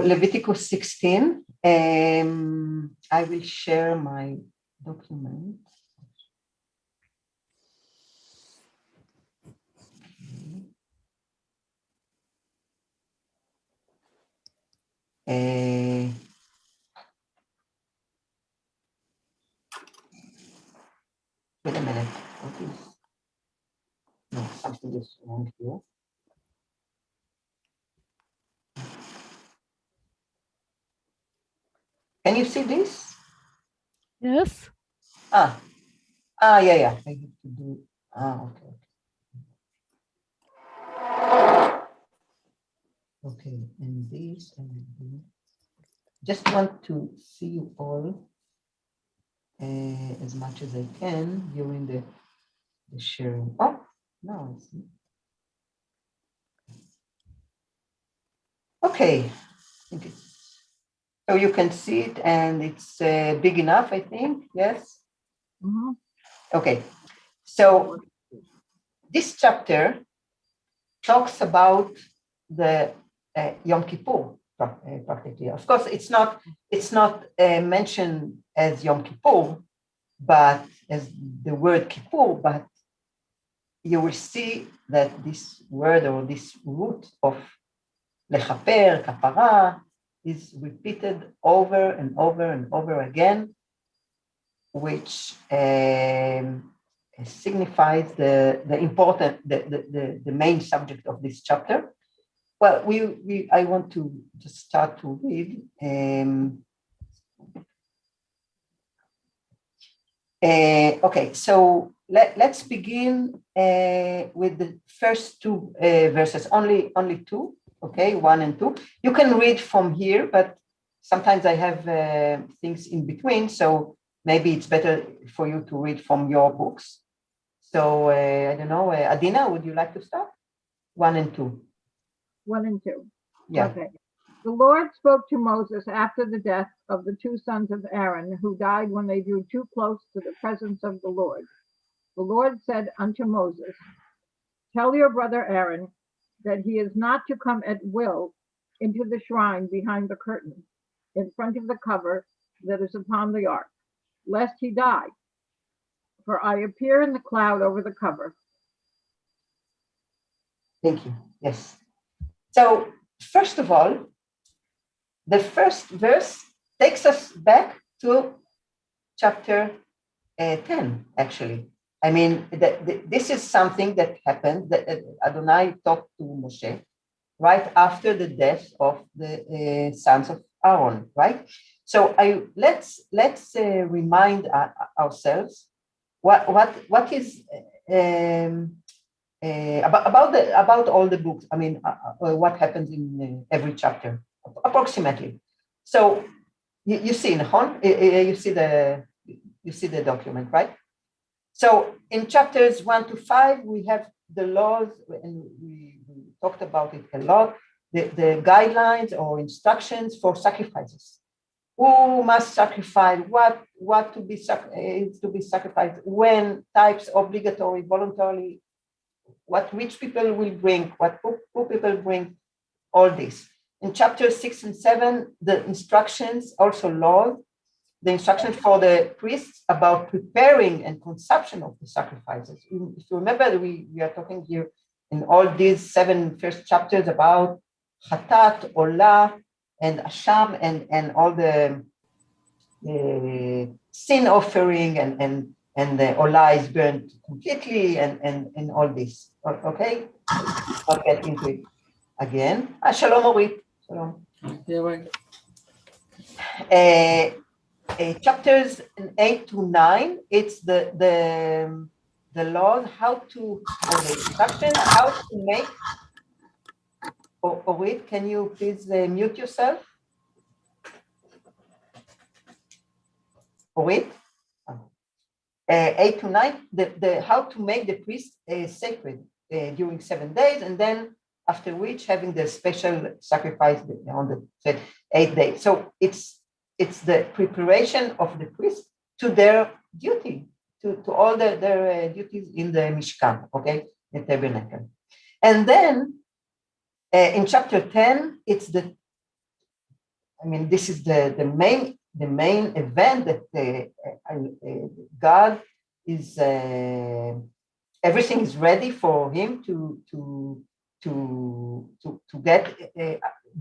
Leviticus 16. I will share my document. Wait a minute. What is? No, something is wrong here. Can you see this? Yes. Yeah. I have to do. Okay. Okay, and this and this. Just want to see you all as much as I can during the sharing. Oh, no, I see. Okay, so you can see it, and it's big enough, I think. Yes. Mm-hmm. Okay, so this chapter talks about the Yom Kippur practically. Of course, it's not mentioned as Yom Kippur, but as the word Kippur, but you will see that this word or this root of lechaper, kapara, is repeated over and over and over again, which signifies the important, the main subject of this chapter. Well, I want to just start to read. Okay, so let's begin with the first two verses, only two, okay, 1 and 2. You can read from here, but sometimes I have things in between, so maybe it's better for you to read from your books. So I don't know, Adina, would you like to start? 1 and 2. 1 and 2. Yeah. Okay. The Lord spoke to Moses after the death of the two sons of Aaron, who died when they drew too close to the presence of the Lord. The Lord said unto Moses, tell your brother Aaron that he is not to come at will into the shrine behind the curtain, in front of the cover that is upon the ark, lest he die. For I appear in the cloud over the cover. Thank you. Yes. So, first of all, the first verse takes us back to chapter 10, actually. I mean, this is something that happened, that Adonai talked to Moshe right after the death of the sons of Aaron, right? So let's remind ourselves what is about all the books. I mean, what happens in every chapter, approximately. So you see, you see the document, right? So in chapters 1 to 5, we have the laws, and we talked about it a lot, the guidelines or instructions for sacrifices. Who must sacrifice, what to be sacrificed, when, types, obligatory, voluntarily, what rich people will bring, what poor people bring, all this. In chapter 6 and 7, the instructions, also laws, the instructions for the priests about preparing and consumption of the sacrifices. If you remember, we are talking here in all these 7 first chapters about Chatat, Olah, and Asham, and all the sin offering, and the Olah is burned completely, and all this. Okay? I'll get into it again. Shalom, Orit. Shalom. Chapters 8 to 9, it's the laws, how to, or the instruction, how to make. Orit, can you please mute yourself? Orit? 8 to 9, the how to make the priest sacred during 7 days, and then after which having the special sacrifice on the 8th day. So it's the preparation of the priest to their duty, to all their duties in the Mishkan, okay, the tabernacle. And then in chapter 10, it's the I mean, this is the main event that God is everything is ready for him to get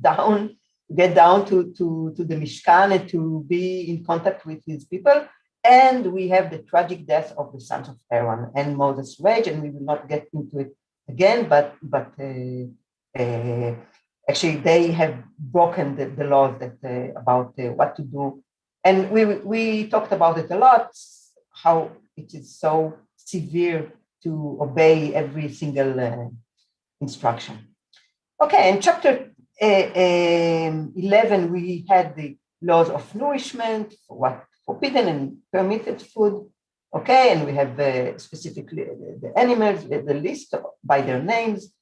down to the Mishkan and to be in contact with his people. And we have the tragic death of the sons of Aaron and Moses' rage, and we will not get into it again, but actually they have broken the laws that about what to do. And we talked about it a lot, how it is so severe to obey every single instruction. Okay, in chapter 11, we had the laws of nourishment, what forbidden and permitted food. Okay, and we have specifically the animals, the list by their names.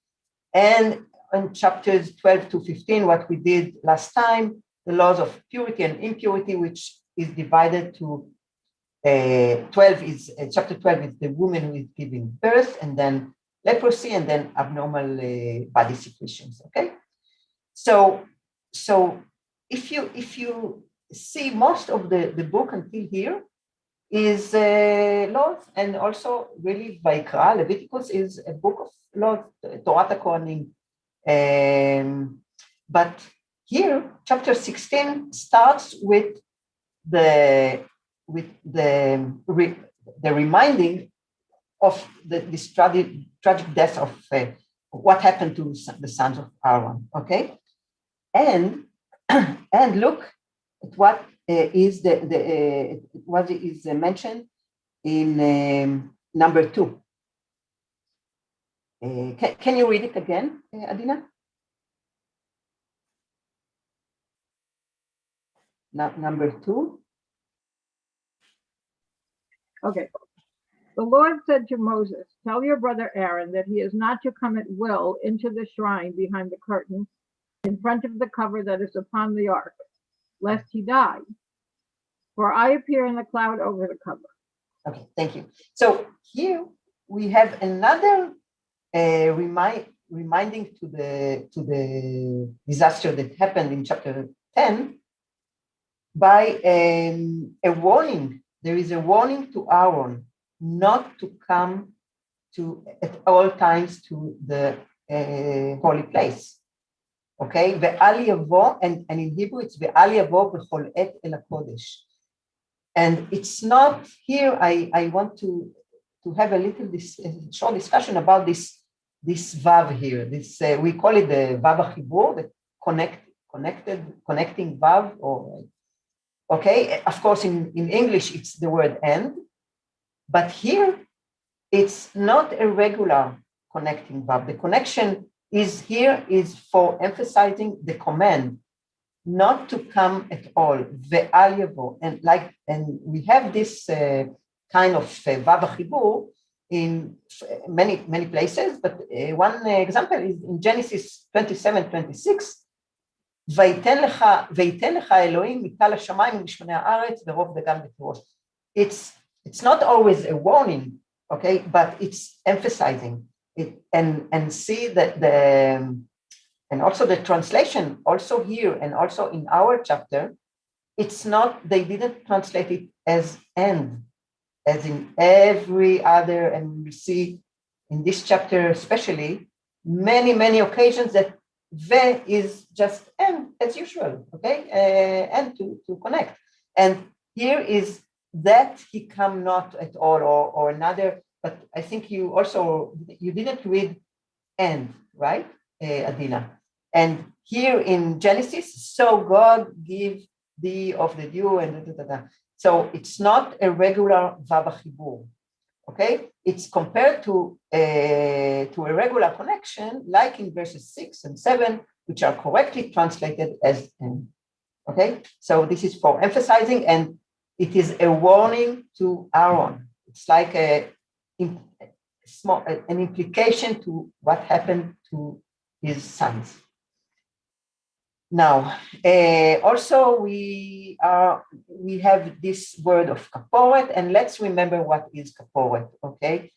And in chapters 12 to 15, what we did last time, the laws of purity and impurity, which is divided to 12 is chapter 12 is the woman who is giving birth, and then leprosy, and then abnormal body secretions. Okay, so if you see, most of the book until here is laws, and also really Vayikra, Leviticus is a book of laws, Torah Kohanim. But here, chapter 16 starts with the reminding of this tragic death of what happened to the sons of Aaron. Okay, and look at what is what is mentioned in number 2. Can you read it again, Adina? Number 2. Okay. The Lord said to Moses, tell your brother Aaron that he is not to come at will into the shrine behind the curtain in front of the cover that is upon the ark, lest he die. For I appear in the cloud over the cover. Okay, thank you. So here we have another reminding to the disaster that happened in chapter 10 by a warning. There is a warning to Aaron not to come at all times to the holy place. Okay, ve'al yavo, and in Hebrew it's ve'al yavo b'chol et el hakodesh. And it's not here. I want to have a little short discussion about this vav here. This we call it the vav hachibur, the connecting vav. Or okay, of course in English it's the word and, but here it's not a regular connecting vav. The connection is for emphasizing the command not to come at all, ve'al yavo, and we have this kind of vav hachibur in many places, but one example is in Genesis 27:26. ויתן לך אלוהים מטל השמיים ומשמני הארץ ברוב דגן ותירוש. It's not always a warning, okay, but it's emphasizing it, and see that and also the translation, also here and also in our chapter, it's not, they didn't translate it as and, as in every other, and we see in this chapter especially, many occasions that ve is just and, as usual, okay, and to connect. And here is that he come not at all, or another, but I think you didn't read and, right, Adina? And here in Genesis, so God give thee of the dew and so it's not a regular vav hachibur, okay? It's compared to a regular connection, like in verses 6 and 7, which are correctly translated as and, okay? So this is for emphasizing, and it is a warning to Aaron. It's like an implication to what happened to his sons. Now, also we have this word of kaporet, and let's remember what is kaporet, okay?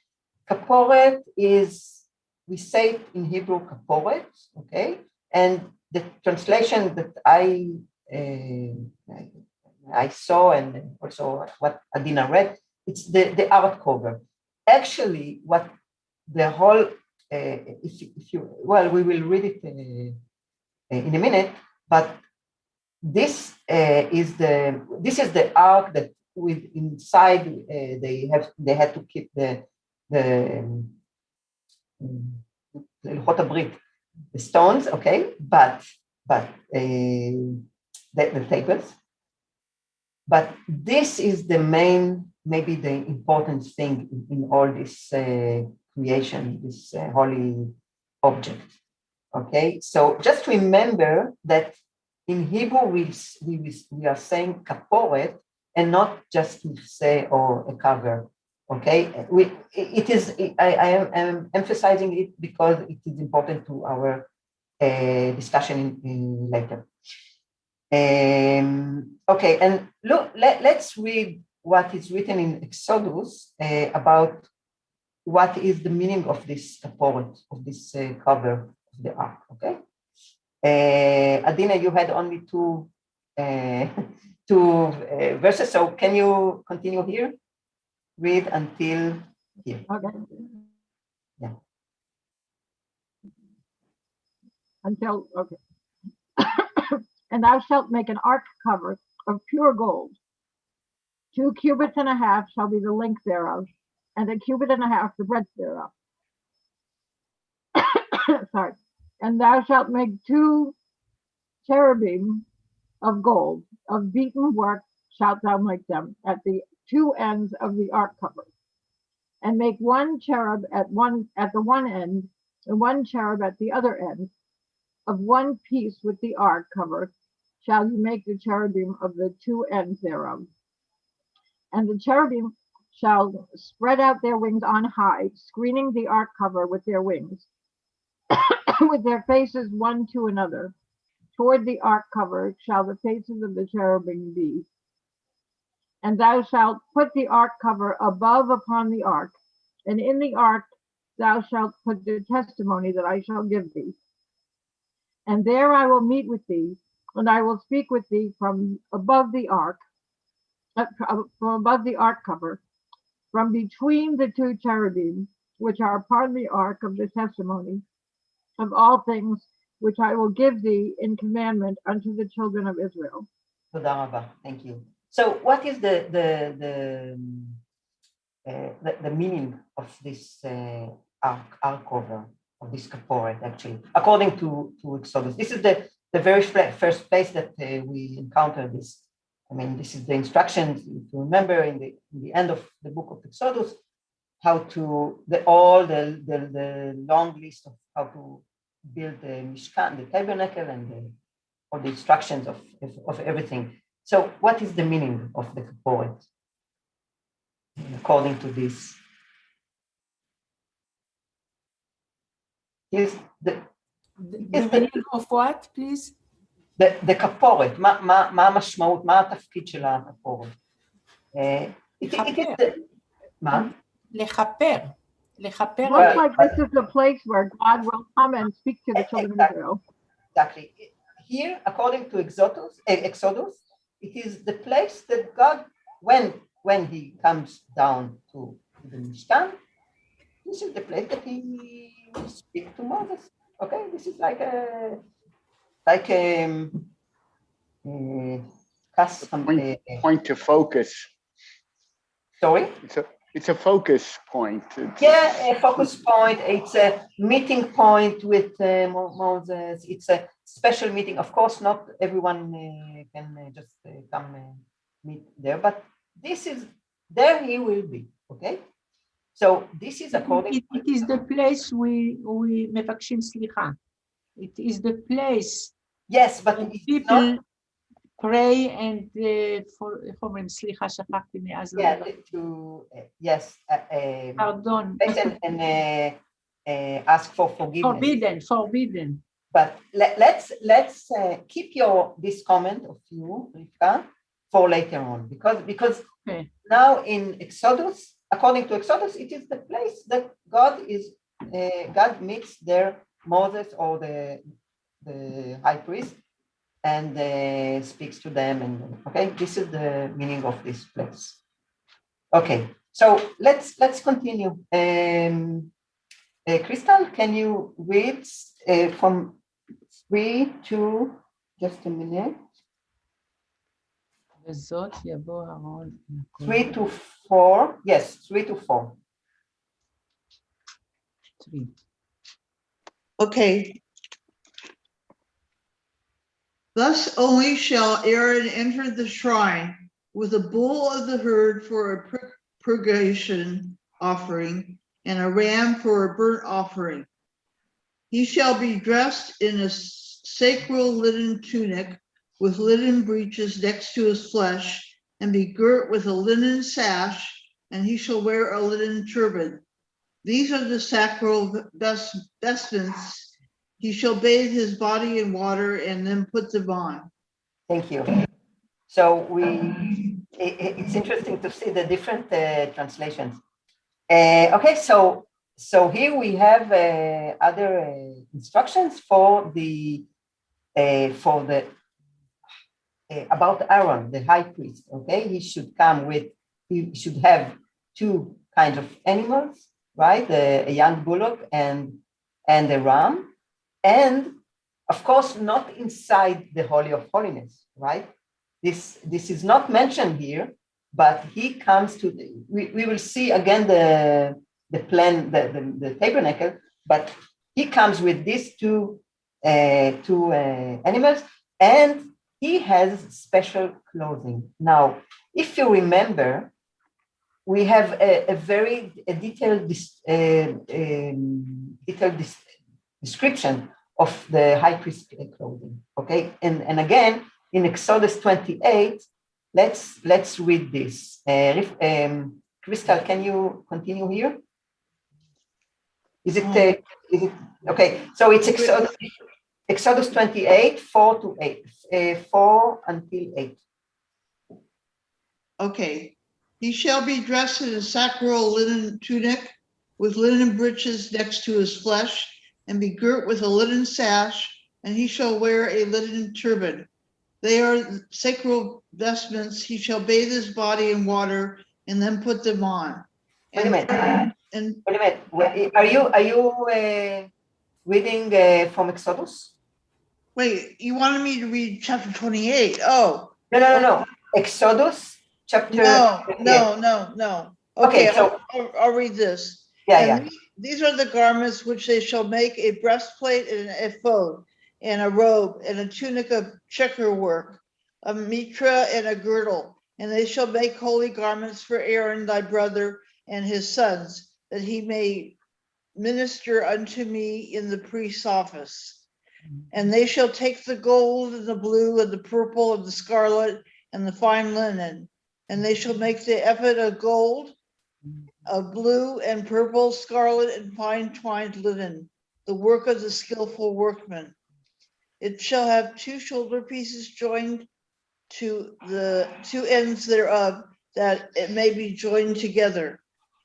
Kaporet is, we say it in Hebrew kaporet, okay? And the translation that I I saw and also what Adina read, it's the art cover. Actually, what the whole, if you, well, we will read it in a minute, but this is the ark that with inside they had to keep the Luchot HaBrit, the stones, okay, but the tables. But this is the main, maybe the important thing in all this creation, this holy object. Okay, so just remember that in Hebrew we are saying kaporet and not just say or a cover. Okay, it is. I am emphasizing it because it is important to our discussion in later. Okay, and look, let's read what is written in Exodus about what is the meaning of this kaporet, of this cover of the ark. Okay, Adina, you had only two verses, so can you continue here? Read until here. Okay. Yeah. Until, okay. And thou shalt make an ark cover of pure gold. 2 cubits and a half shall be the length thereof, and 1.5 cubits the breadth thereof. Sorry. And thou shalt make 2 cherubim of gold, of beaten work shalt thou make them at the 2 ends of the ark cover. And make 1 cherub at the one end, and 1 cherub at the other end. Of 1 piece with the ark cover shall you make the cherubim of the 2 ends thereof. And the cherubim shall spread out their wings on high, screening the ark cover with their wings, with their faces one to another. Toward the ark cover shall the faces of the cherubim be. And thou shalt put the ark cover above upon the ark, and in the ark thou shalt put the testimony that I shall give thee. And there I will meet with thee, and I will speak with thee from above the ark, from above the ark cover, from between the 2 cherubim, which are upon the ark of the testimony of all things which I will give thee in commandment unto the children of Israel. Thank you. So, what is the meaning of this ark cover, of this kaporet, actually, according to Exodus? This is the very first place that we encounter this. I mean, this is the instructions, if you remember, in the end of the book of Exodus, how to, the long list of how to build the Mishkan, the tabernacle, and all the instructions of everything. So what is the meaning of the kaporet, according to this? Is the meaning of what, please? The kaporet, מה המשמעות, מה התפקיד של הכפורת? מה? לכפר. Looks like this is the place where God will come and speak to the children of Israel. Exactly. Here, according to Exodus, it is the place that God, when he comes down to the Mishkan, this is the place that he will speak to Moses. Okay, this is like a point of focus. Sorry? It's a focus point. A focus point. It's a meeting point with Moses. It's a special meeting. Of course, not everyone can just come meet there, but this is, there he will be, okay? So this is according... It is the place we מבקשים סליחה. It is the place. Yes, but people not... pray and for איך אומרים סליחה, שכחתי מאז. Yes. Pardon. And ask for forgiveness. Forbidden. But let's keep this comment of you, Rivka, for later on, because okay. Now in Exodus, according to Exodus, it is the place that God meets there, Moses or the high priest, and speaks to them. And okay, this is the meaning of this place. Okay, so let's continue. Crystal, can you read from 3 to, just a minute, וזאת יבוא אהרון. 3 to 4? Yes, 3 to 4. 3. Okay. Thus only shall Aaron enter the shrine with a bull of the herd for a purgation offering and a ram for a burnt offering. He shall be dressed in a sacred linen tunic with linen breeches next to his flesh, and be girt with a linen sash, and he shall wear a linen turban. These are the sacral vestments. He shall bathe his body in water and then put them on. Thank you. So it's interesting to see the different translations. Okay, so here we have other instructions for the about Aaron, the high priest. Okay, he should have 2 kinds of animals, right? A young bullock and a ram, and of course not inside the Holy of Holiness, right? This is not mentioned here, but he comes to we will see again the plan, the tabernacle, but he comes with these two animals, and he has special clothing. Now, if you remember, we have a very detailed description of the high priest clothing. Okay, and again in Exodus 28, let's read this. Crystal, can you continue here? Is it okay? So it's Exodus 28, 4 to 8, 4 until 8. Okay. He shall be dressed in a sacral linen tunic with linen breeches next to his flesh, and be girt with a linen sash, and he shall wear a linen turban. They are sacral vestments. He shall bathe his body in water and then put them on. Wait a minute. Are you reading from Exodus? Wait, you wanted me to read chapter 28? Oh. No. Exodus chapter. No. Okay, so I'll read this. Yeah. These are the garments which they shall make: a breastplate and an ephod, and a robe, and a tunic of checker work, a mitra and a girdle. And they shall make holy garments for Aaron thy brother and his sons, that he may minister unto me in the priest's office. And they shall take the gold and the blue and the purple and the scarlet and the fine linen, and they shall make the ephod of gold, of blue and purple, scarlet and fine twined linen, the work of the skillful workman. It shall have 2 shoulder pieces joined to the 2 ends thereof, that it may be joined together.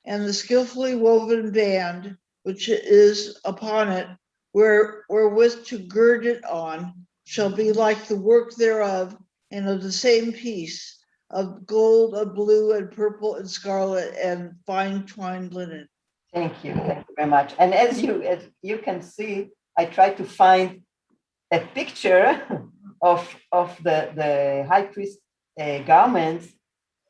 And the skillfully woven band, which is upon it, wherewith to gird it on, shall be like the work thereof, and of the same piece, of gold, of blue, and purple, and scarlet, and fine twined linen. Thank you very much. And as you can see, I tried to find a picture of the high priest garments,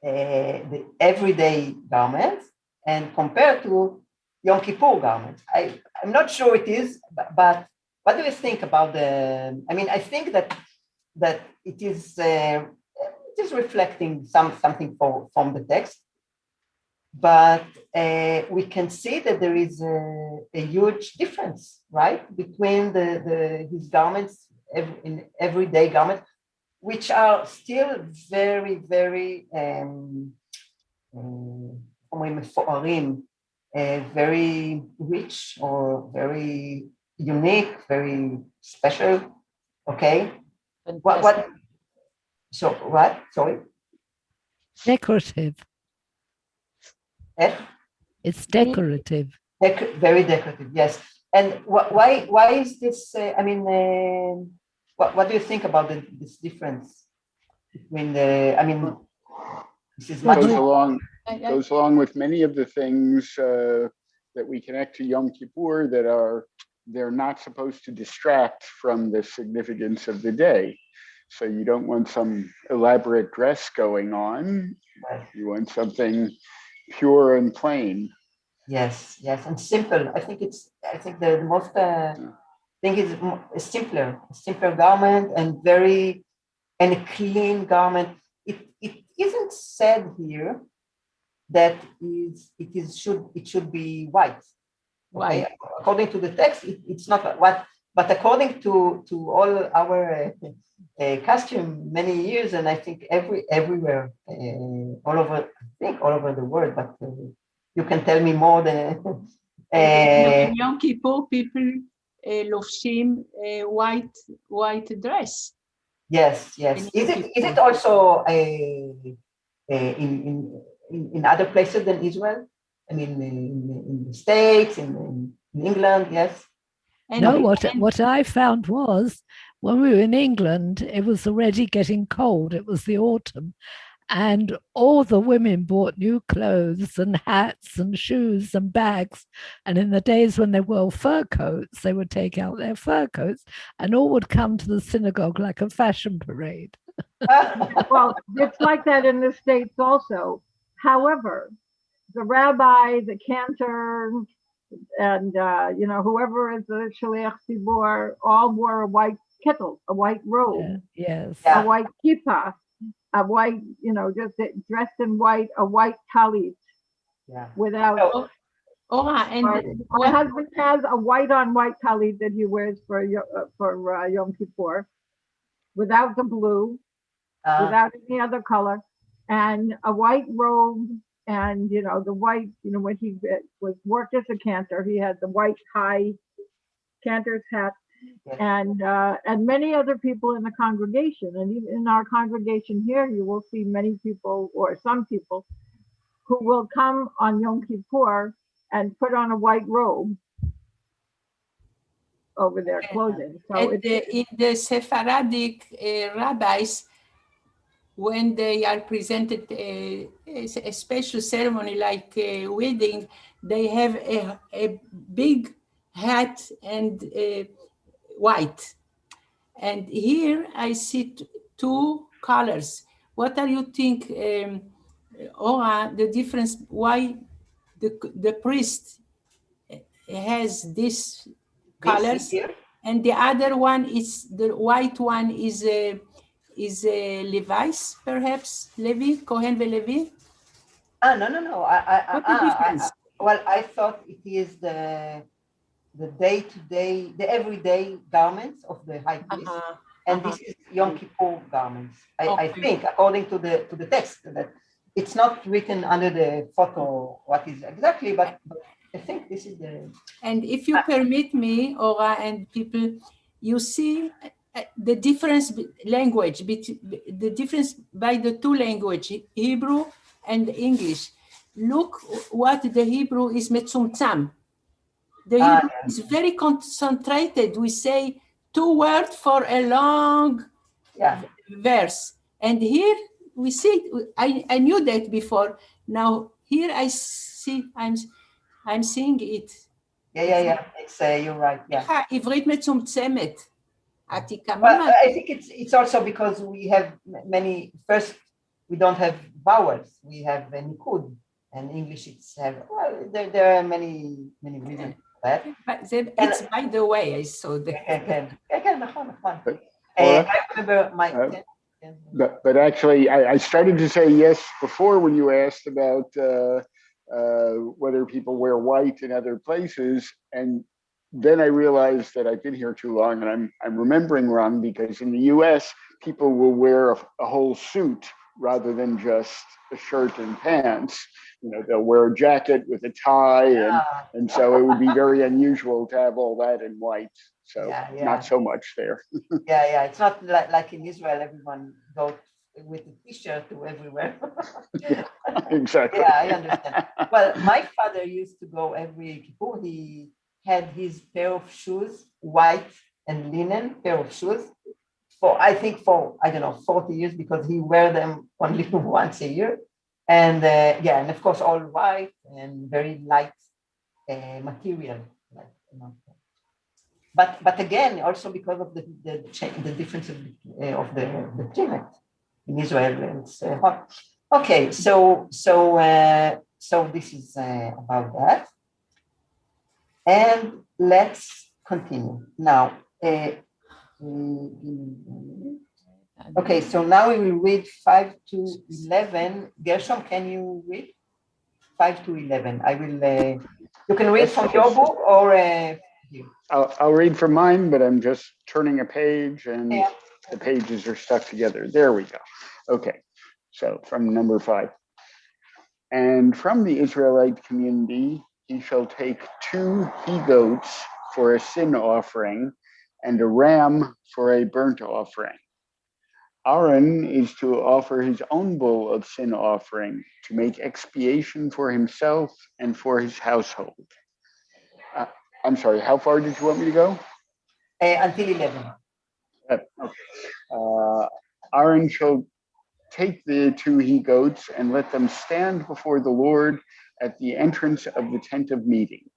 the everyday garments, and compared to Yom Kippur garments. I'm not sure it is, but what do you think about I think that it is reflecting something from the text, but we can see that there is a huge difference, right, between his garments in everyday garments, which are still very, very very rich or very unique, very special. Okay. What? So what? Sorry. Decorative. It's decorative. Very decorative, yes. And why is this? Why what do you think about this difference between the? I mean, this is It much goes along with many of the things that we connect to Yom Kippur that they're not supposed to distract from the significance of the day. So you don't want some elaborate dress going on. You want something pure and plain. Yes, yes, and simple. I think the most thing is a simpler garment and a clean garment. It isn't said here that it should be white. Okay, according to the text, it's not what, but according to all our costume many years, and I think everywhere, all over the world. But you can tell me more than. Yom Kippur people לובשים white dress. Yes. Is it also in other places than Israel? I mean, in the States, in England, yes. No, what I found was when we were in England, it was already getting cold. It was the autumn. And all the women bought new clothes and hats and shoes and bags. And in the days when they wore fur coats, they would take out their fur coats and all would come to the synagogue like a fashion parade. Well, it's like that in the States also. However, the rabbi, the cantor, and whoever is the shaliach tzibur all wore a white kittel, a white robe, Yes. a white kippah, a white, just dressed in white, a white talit. Yeah. Without. My husband has a white on white talit that he wears for Yom Kippur, without the blue, without any other color, and a white robe. And the white, when he was worked as a cantor, he had the white high cantor's hat, and many other people in the congregation. And even in our congregation here, you will see many people, or some people, who will come on Yom Kippur and put on a white robe over their clothing. So in the Sephardic rabbis, when they are presented a special ceremony like a wedding, they have a big hat and white. And here I see two colors. What do you think, Ora, the difference, why the priest has this colors and the other one is, the white one is Levi's, perhaps? Levi, Cohen Levi? No. What's the difference? I thought it is the day-to-day, the everyday garments of the high priest, and this is Yom Kippur garments. I think, according to the text, that it's not written under the photo what is exactly, but I think this is the. And if you permit me, Ora, and people, you see the difference language, the difference by the two languages, Hebrew and English. Look what the Hebrew is metzumtzam. The Hebrew is very concentrated. We say two words for a long verse. And here we see, I knew that before. Now here I see, I'm seeing it. Yeah. It's you're right. Yeah. עברית מצומצמת. עתיקה Well, ממש. I think it's also because we have many. First, we don't have vowels. We have a nikud, and English it's have. Well, there are many reasons for that. It's by the way, I saw that. I remember my. But actually, I started to say yes before when you asked about whether people wear white in other places, and then I realized that I've been here too long, and I'm remembering wrong, because in the U.S. people will wear a whole suit rather than just a shirt and pants. They'll wear a jacket with a tie, and so it would be very unusual to have all that in white. So not so much there. Yeah. It's not like in Israel, everyone goes with a t-shirt to everywhere. Exactly. Yeah, I understand. Well, my father used to go every Kippur. He had his pair of shoes, white and linen pair of shoes, for, I think for, I don't know, 40 years, because he wear them only once a year. And yeah, and of course, all white and very light material. Like, you know. But again, also because of the difference of the climate in Israel, it's hot. Okay, so this is about that, and let's continue now. Okay, so now we will read 5 to 11. Gershom, can you read 5 to 11? I will. You can read from your book or here. I'll read from mine, but I'm just turning a page and the pages are stuck together. There we go. Okay, so from number 5. And from the Israelite community, he shall take 2 he-goats for a sin offering and a ram for a burnt offering. Aaron is to offer his own bull of sin offering to make expiation for himself and for his household. I'm sorry, how far did you want me to go? Until 11. Okay. Aaron shall take the 2 he-goats and let them stand before the Lord at the entrance of the tent of meeting.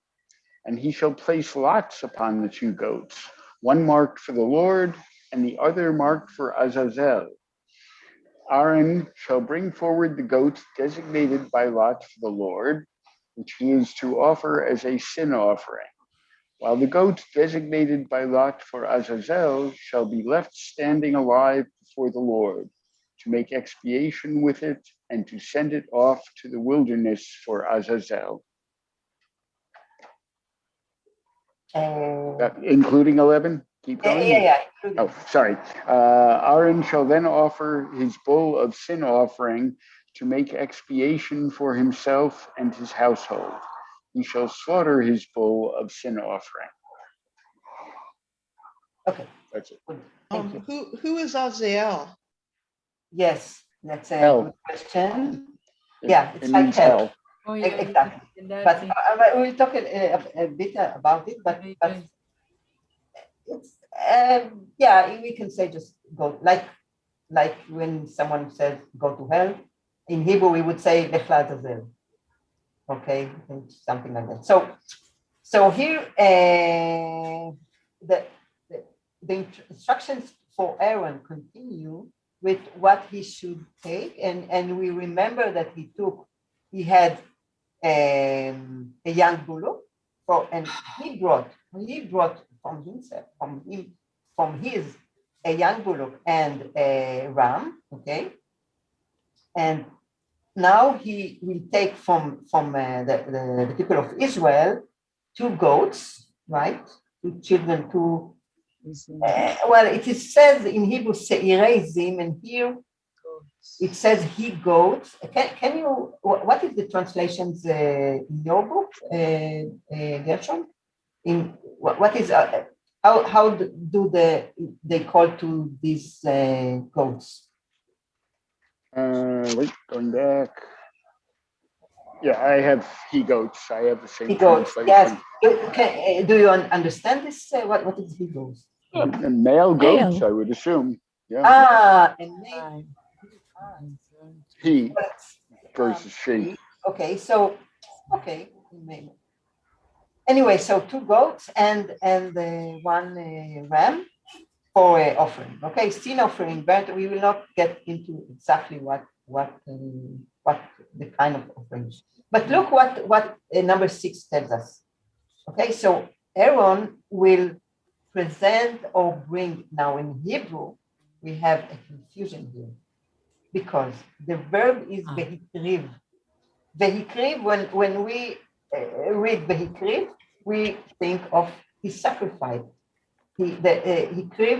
And he shall place lots upon the 2 goats, one marked for the Lord and the other marked for Azazel. Aaron shall bring forward the goats designated by lot for the Lord, which he is to offer as a sin offering, while the goats designated by lot for Azazel shall be left standing alive before the Lord, to make expiation with it and to send it off to the wilderness for Azazel. Including 11? Keep going? Yeah. Oh, sorry. Aaron shall then offer his bull of sin offering to make expiation for himself and his household. He shall slaughter his bull of sin offering. Okay. That's it. Thank you. Who is Azazel? Yes, that's a Hell. good question. Yeah, it's It like means hell. hell. Oh, yeah, Exactly. But we'll talk a bit about it. But it's yeah, we can say just go like when someone says go to hell. In Hebrew, we would say lech la'azazel. Okay, something like that. So here the instructions for Aaron continue with what he should take, and we remember that he had a young bullock, and he brought from his a young bullock and a ram, okay, and now he will take from the people of Israel 2 goats, right? 2 children, 2. Well, it is says in Hebrew se'ireizim, and here it says he goats. Can you? What is the translations in your book, Gershom? In what is how do they call to these goats? Wait, going back. Yeah, I have he-goats. I have the same He-goats, translation. yes. Do you understand this? What is he-goats? Male goats, I would assume. Yeah. And male. He versus she. Okay, so anyway, so 2 goats and 1 ram for offering. Okay, sin offering, but we will not get into exactly what the kind of offering. But look what number 6 tells us. Okay, so Aaron will present or bring. Now in Hebrew, we have a confusion here because the verb is vehikriv. Vehikriv, when we read vehikriv, we think of his sacrifice. Hikriv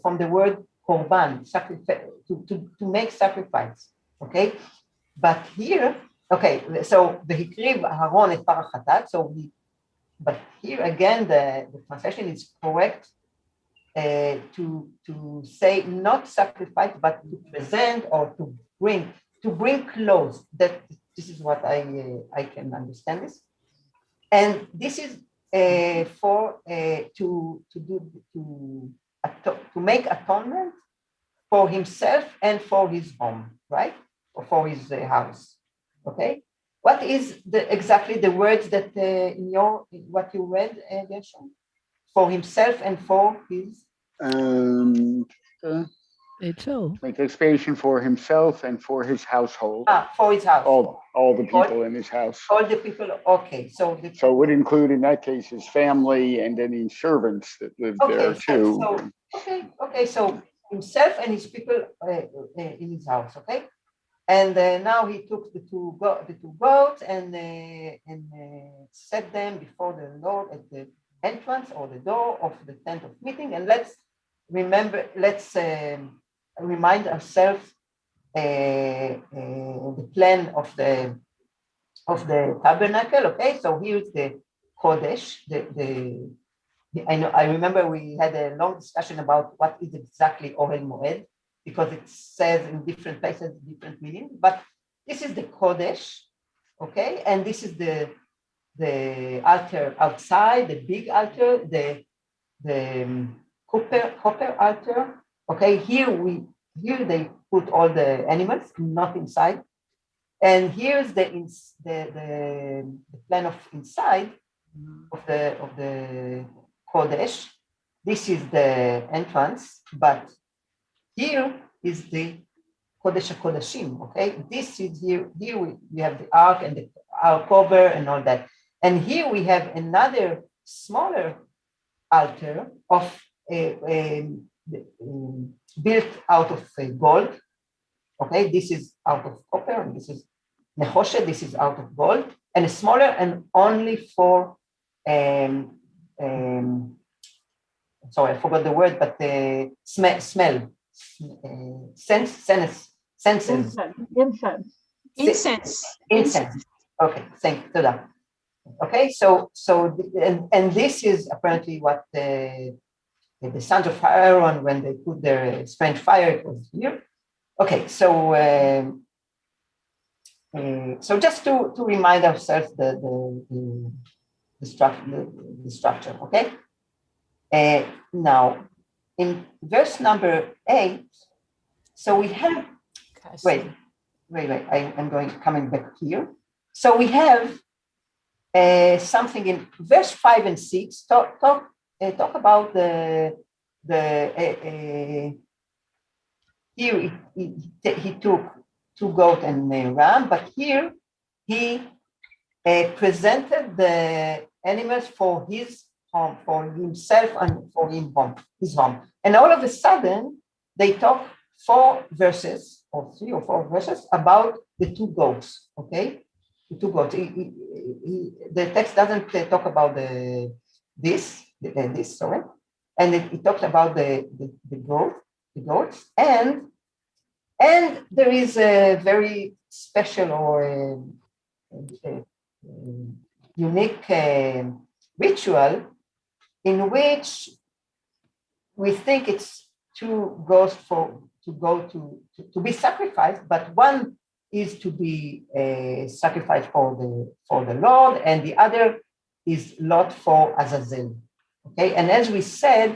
from the word korban, sacrifice, to make sacrifice. Okay, but here, okay, so vehikriv Aaron et parachatat. But here again, the translation is correct to say not sacrifice, but to present or to bring close. That this is what I can understand this, and this is for to to make atonement for himself and for his home, right? Or for his house. Okay. What is exactly the words that in what you read, Gershon? For himself and for his. Me too. Make expiation for himself and for his household. For his house. All the people in his house. All the people. Okay, so it would include in that case his family and any servants that lived there too. Okay. So himself and his people in his house. Okay, and now he took the two goats and set them before the Lord at the entrance or the door of the tent of meeting. And let's remind ourselves the plan of the tabernacle. Okay, so here's the Kodesh. I remember we had a long discussion about what is exactly Ohel Moed, because it says in different places different meanings. But this is the Kodesh, okay, and this is the altar outside, the big altar, the copper altar. Okay, here they put all the animals, not inside. And here's the plan of inside of the Kodesh. This is the entrance, but here is the Kodesh HaKodashim. Okay, this is here. Here we have the ark and the ark cover and all that. And here we have another smaller altar of built out of gold. Okay, this is out of copper, and this is nechoshet, this is out of gold, and a smaller and only for sorry, I forgot the word, but smell, senses. Incense. Okay, thank you. Okay, so and this is apparently what the sons of Aaron, when they put their strange fire, it was here. Okay, so just to remind ourselves the structure. Okay. Now, in verse number 8, so we have. Wait. I'm coming back here. So we have something in verse 5 and 6. Talk about here he took two goat and a ram, but here he presented the animals for his home, for himself and for his home. And all of a sudden, they talk 4 verses or 3 or 4 verses about the 2 goats. Okay, the 2 goats. The text doesn't talk about this. Sorry, and it talks about the goats, and there is a very special or unique ritual in which we think it's 2 goats to be sacrificed, but one is to be sacrificed for the Lord, and the other is lot for Azazel. Okay, and as we said,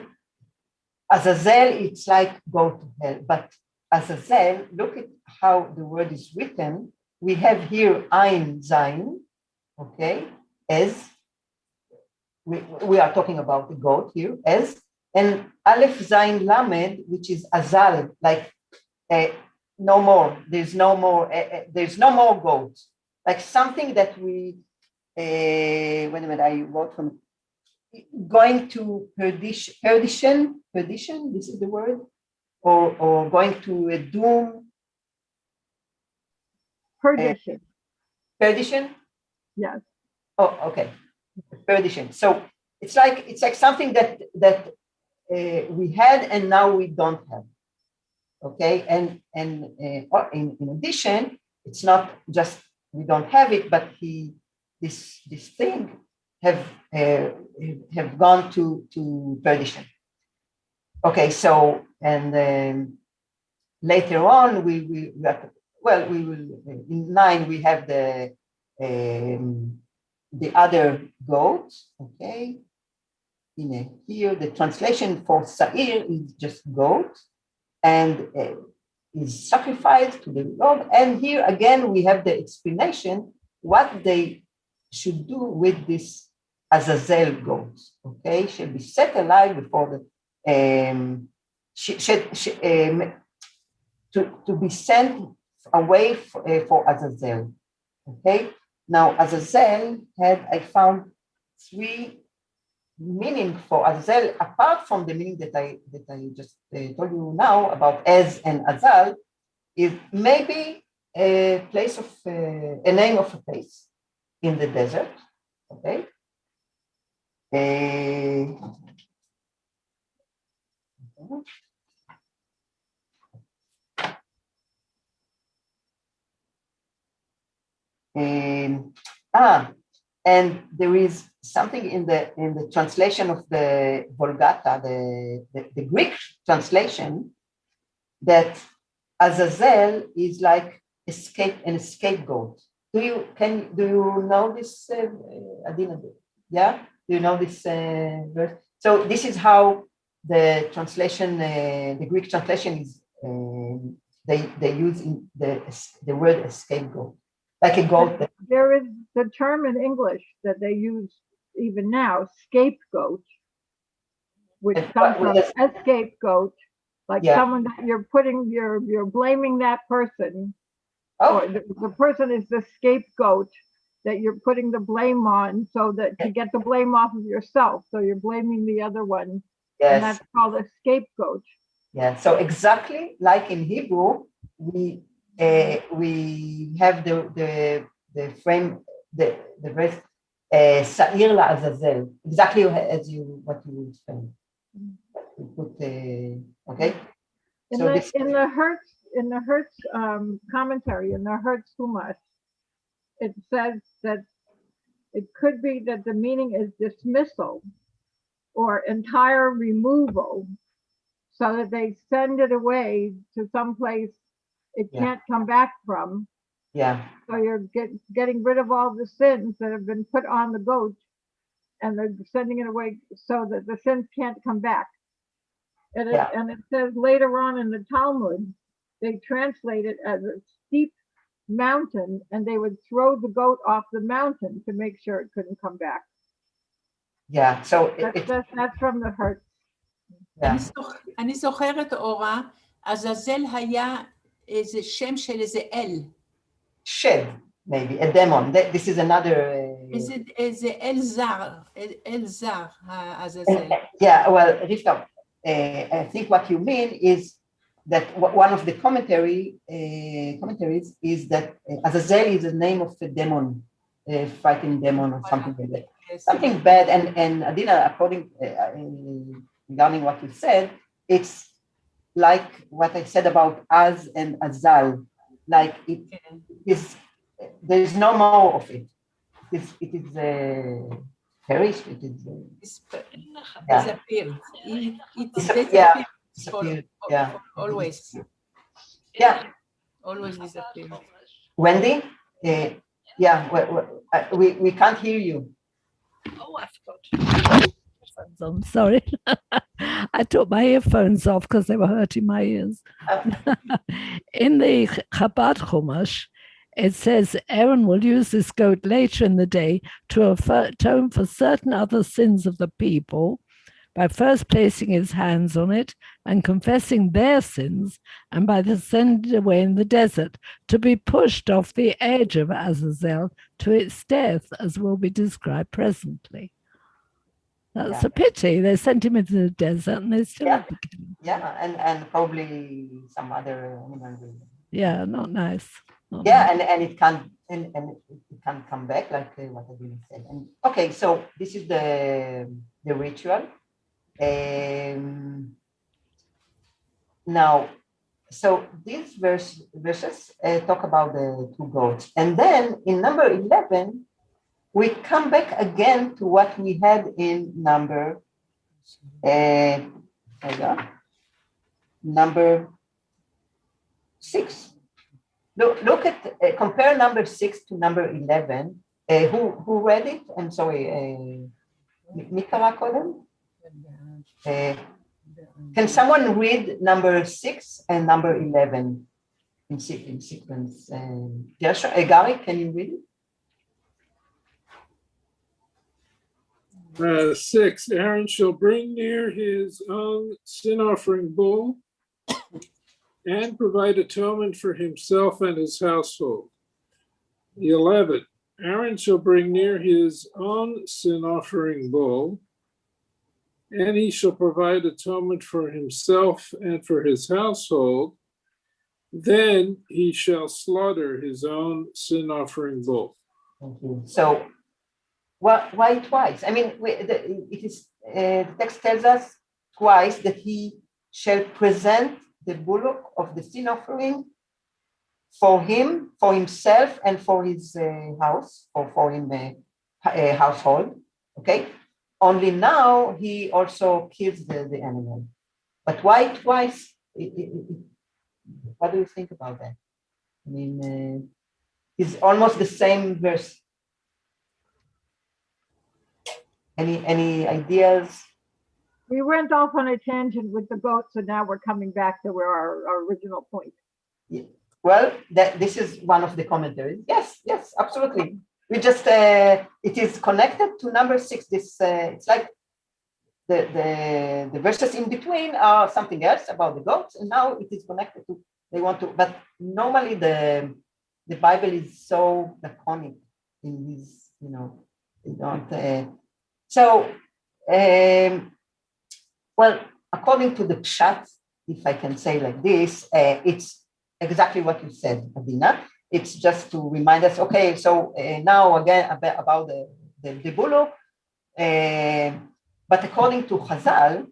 Azazel, it's like go to hell, but Azazel, look at how the word is written. We have here Ein Zayin, okay, as we are talking about the goat here, as, and Aleph Zayin Lamed, which is Azal, like no more. There's no more goat. Like something that we. Wait a minute, I wrote from going to perdition. This is the word, or going to a doom. Perdition. Perdition. Yes. Oh, okay. Perdition. So it's like something that we had and now we don't have. Okay, and in addition, it's not just we don't have it, but this thing have gone to perdition. Okay, so and then later on we will in 9 we have the other goat. Okay, here the translation for Sa'ir is just goat and is sacrificed to the Lord. And here again, we have the explanation what they should do with this Azazel goat. Okay, shall be set alive before the to be sent away for Azazel. Okay, now Azazel had, I found 3 meaning for Azazel, apart from the meaning that I just told you now about Ez and Azal, is maybe a place of a name of a place in the desert. Okay. And there is something in the translation of the Vulgata, the Greek translation, that Azazel is like an scapegoat. Do you know this, Adina? Yeah, do you know this verse? So this is how the translation, the Greek translation is. They use in the word scapegoat, like a goat. There is the term in English that they use even now, scapegoat, which comes from a scapegoat, like someone that you're blaming that person, or the person is the scapegoat that you're putting the blame on, so that to get the blame off of yourself, so you're blaming the other one, and that's called a scapegoat. Yeah. So exactly like in Hebrew, we have the frame, the verse Sa'ir la'azazel, exactly as what you were saying. We put okay. In the Hertz commentary, in the Hertz Chumash, it says that it could be that the meaning is dismissal or entire removal, so that they send it away to some place it can't come back from. Yeah. So you're getting rid of all the sins that have been put on the goat, and they're sending it away so that the sins can't come back. And it says later on in the Talmud, they translate it as a steep mountain, and they would throw the goat off the mountain to make sure it couldn't come back. Yeah, so that's from the Hertz. אני זוכרת, אורה, עזאזל היה איזה שם של איזה אל. Shed, maybe, a demon. This is another... איזה אל זר, העזאזל. Yeah, well, Rivka, I think what you mean is that one of the commentaries is that Azazel is the name of a demon, a fighting demon or something like that. Yes. Something bad, and Adina, according regarding what you said, it's like what I said about Az and Azal, like it is, there is no more of it. It is perished. It is disappeared. It disappeared. Yeah. Always. Yeah. Always disappeared. Wendy, we can't hear you. Oh, I forgot. I'm sorry. I took my earphones off because they were hurting my ears. In the Chabad Chumash, it says Aaron will use this goat later in the day to atone for certain other sins of the people by first placing his hands on it and confessing their sins, and by the sending it away in the desert to be pushed off the edge of Azazel to its death, as will be described presently. That's a pity. They sent him into the desert and they still have to kill him. Yeah, and probably some other animal. Yeah, not nice. And it can't come back, like what I didn't say. And okay, so this is the ritual. Now, so these verses talk about the 2 goats, and then in number 11 we come back again to what we had in number number 6. Look at compare number 6 to number 11. Who read it? I'm sorry. מי קרא קודם? Can someone read number 6 and number 11 in sequence? Gary, can you read it? 6, Aaron shall bring near his own sin offering bull and provide atonement for himself and his household. 11, Aaron shall bring near his own sin offering bull, and he shall provide atonement for himself and for his household. Then he shall slaughter his own sin offering bull. So, why twice? I mean, the text tells us twice that he shall present the bullock of the sin offering for him, for himself, and for his house, or for him household. Okay. Only now he also kills the animal. But why twice? What do you think about that? I mean, it's almost the same verse. Any ideas? We went off on a tangent with the goats, and now we're coming back to where our original point. Yeah. Well, this is one of the commentaries. Yes, absolutely. We just it is connected to number 6. This it's like the verses in between are something else about the goats, and now it is connected to they want to. But normally the Bible is so laconic in these, they don't. Well, according to the Pshat, if I can say like this, it's exactly what you said, Adina. It's just to remind us, okay, so now again about the bullock. But according to Chazal,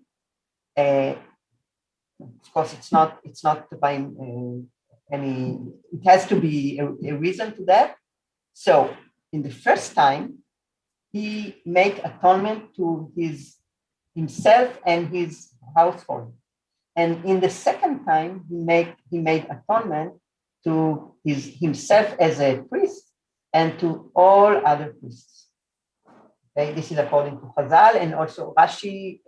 of course, it's not by any. It has to be a reason to that. So in the first time, he made atonement to himself and his household, and in the second time, he made atonement to himself as a priest and to all other priests. Okay, this is according to Chazal, and also Rashi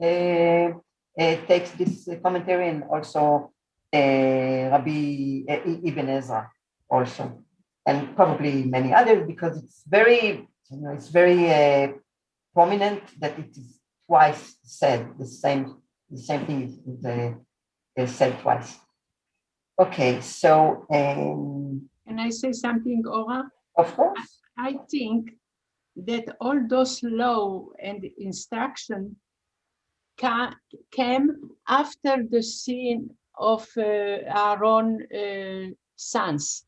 takes this commentary, and also Rabbi Ibn Ezra also, and probably many others, because it's very prominent that it is twice said. The same thing is said twice. Okay, so Can I say something, Ora? Of course. I think that all those law and instruction came after the sin of Aaron's sons.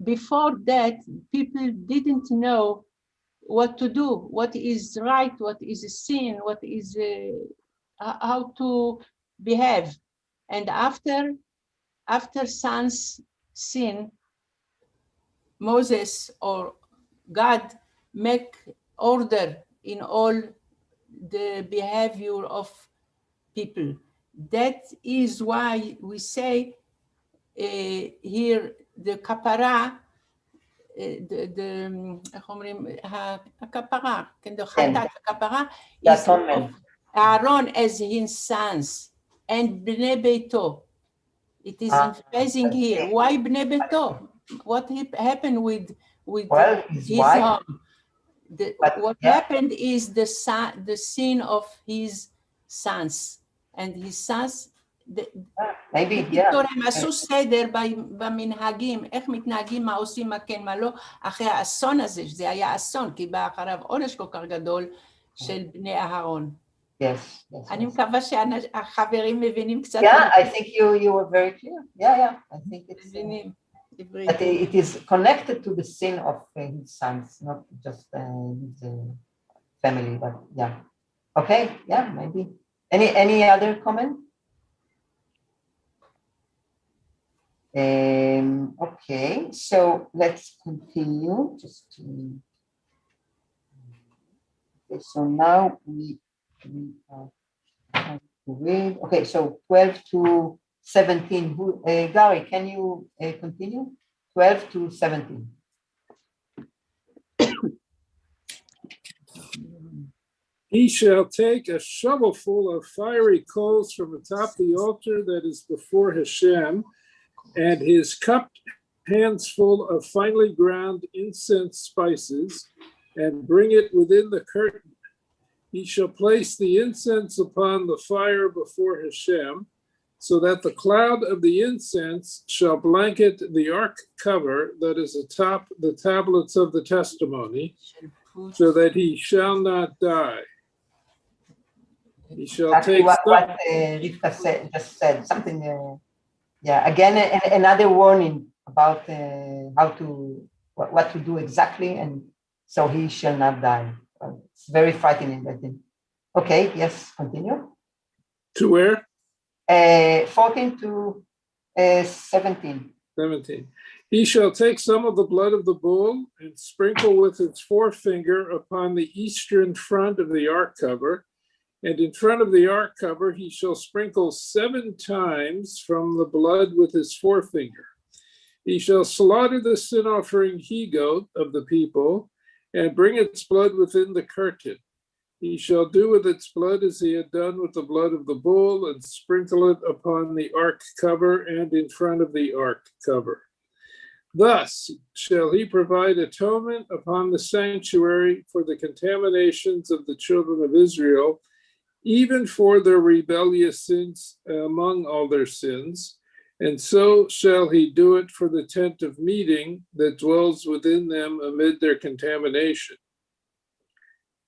Before that, people didn't know what to do, what is right, what is a sin, what is how to behave. And after sons sin, Moses or God make order in all the behavior of people. That is why we say here the kapara, איך אומרים, הכפרה, חטאת הכפרה, is of Aaron as his sons and בני ביתו. It is emphasizing here. Why bnei beto? What happened with his home? What happened is the sin of his sons, and his sons. Maybe, הם עשו סדר במנהגים, איך מתנהגים, מה עושים, מה כן, מה לא, אחרי האסון הזה, שזה היה אסון, כי בא אחריו עונש כל כך גדול של בני אהרון. אני מקווה שהחברים מבינים קצת. Yeah, I think you were very clear. Yeah, I think it's but it is connected to the sin of his sons, not just his family, but yeah. Okay, yeah, maybe. Any other comment? Okay, so let's continue. Okay, so now we are trying to read. Okay, so 12 to 17. Gary, can you continue? 12 to 17. He shall take a shovelful of fiery coals from atop the altar that is before Hashem, and his cupped hands full of finely ground incense spices, and bring it within the curtain. He shall place the incense upon the fire before Hashem, so that the cloud of the incense shall blanket the ark cover that is atop the tablets of the testimony, so that he shall not die. He shall Actually, take what Rivka just said, something, again, another warning about what to do exactly, and so he shall not die. It's very frightening, I think. Okay, yes, continue. To where? 14 to 17. 17. He shall take some of the blood of the bull and sprinkle with its forefinger upon the eastern front of the ark cover. And in front of the ark cover, he shall sprinkle 7 times from the blood with his forefinger. He shall slaughter the sin offering he-goat of the people and bring its blood within the curtain. He shall do with its blood as he had done with the blood of the bull, and sprinkle it upon the ark cover and in front of the ark cover. Thus shall he provide atonement upon the sanctuary for the contaminations of the children of Israel, even for their rebellious sins among all their sins. And so shall he do it for the tent of meeting that dwells within them amid their contamination.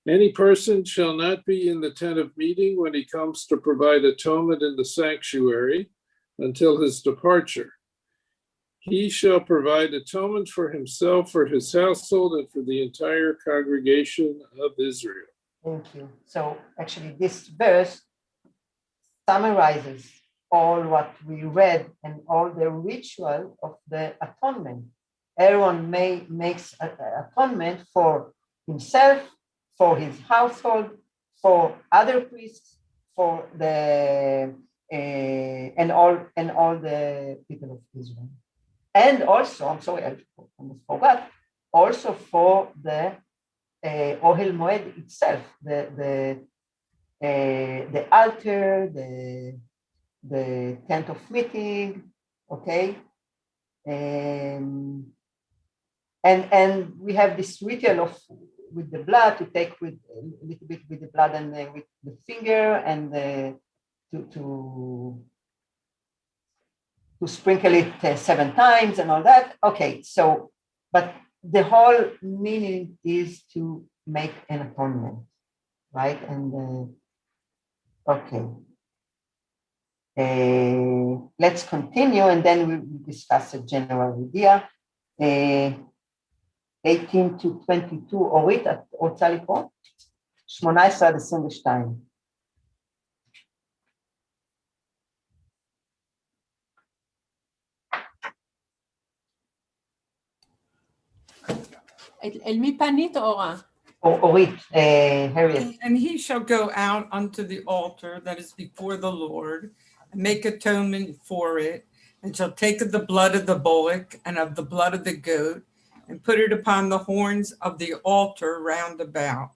Any person shall not be in the tent of meeting when he comes to provide atonement in the sanctuary until his departure. He shall provide atonement for himself, for his household, and for the entire congregation of Israel. Thank you. So actually this verse summarizes all what we read and all the ritual of the atonement. Aaron makes atonement for himself, for his household, for other priests, for the and all the people of Israel, and also I almost forgot, also for the Ohel Moed itself, the altar, the tent of meeting, okay, and we have this ritual of with the blood to take with a little bit with the blood and with the finger and to sprinkle it 7 times and all that. Okay, so but the whole meaning is to make an atonement, right? And okay, let's continue and then we'll discuss a general idea. 18 to 22, אורית, את רוצה לקרוא? 18 עד 22. אל מי פנית, אורה? אורית, Harriet. And he shall go out unto the altar that is before the Lord, and make atonement for it, and shall take of the blood of the bullock and of the blood of the goat, and put it upon the horns of the altar round about.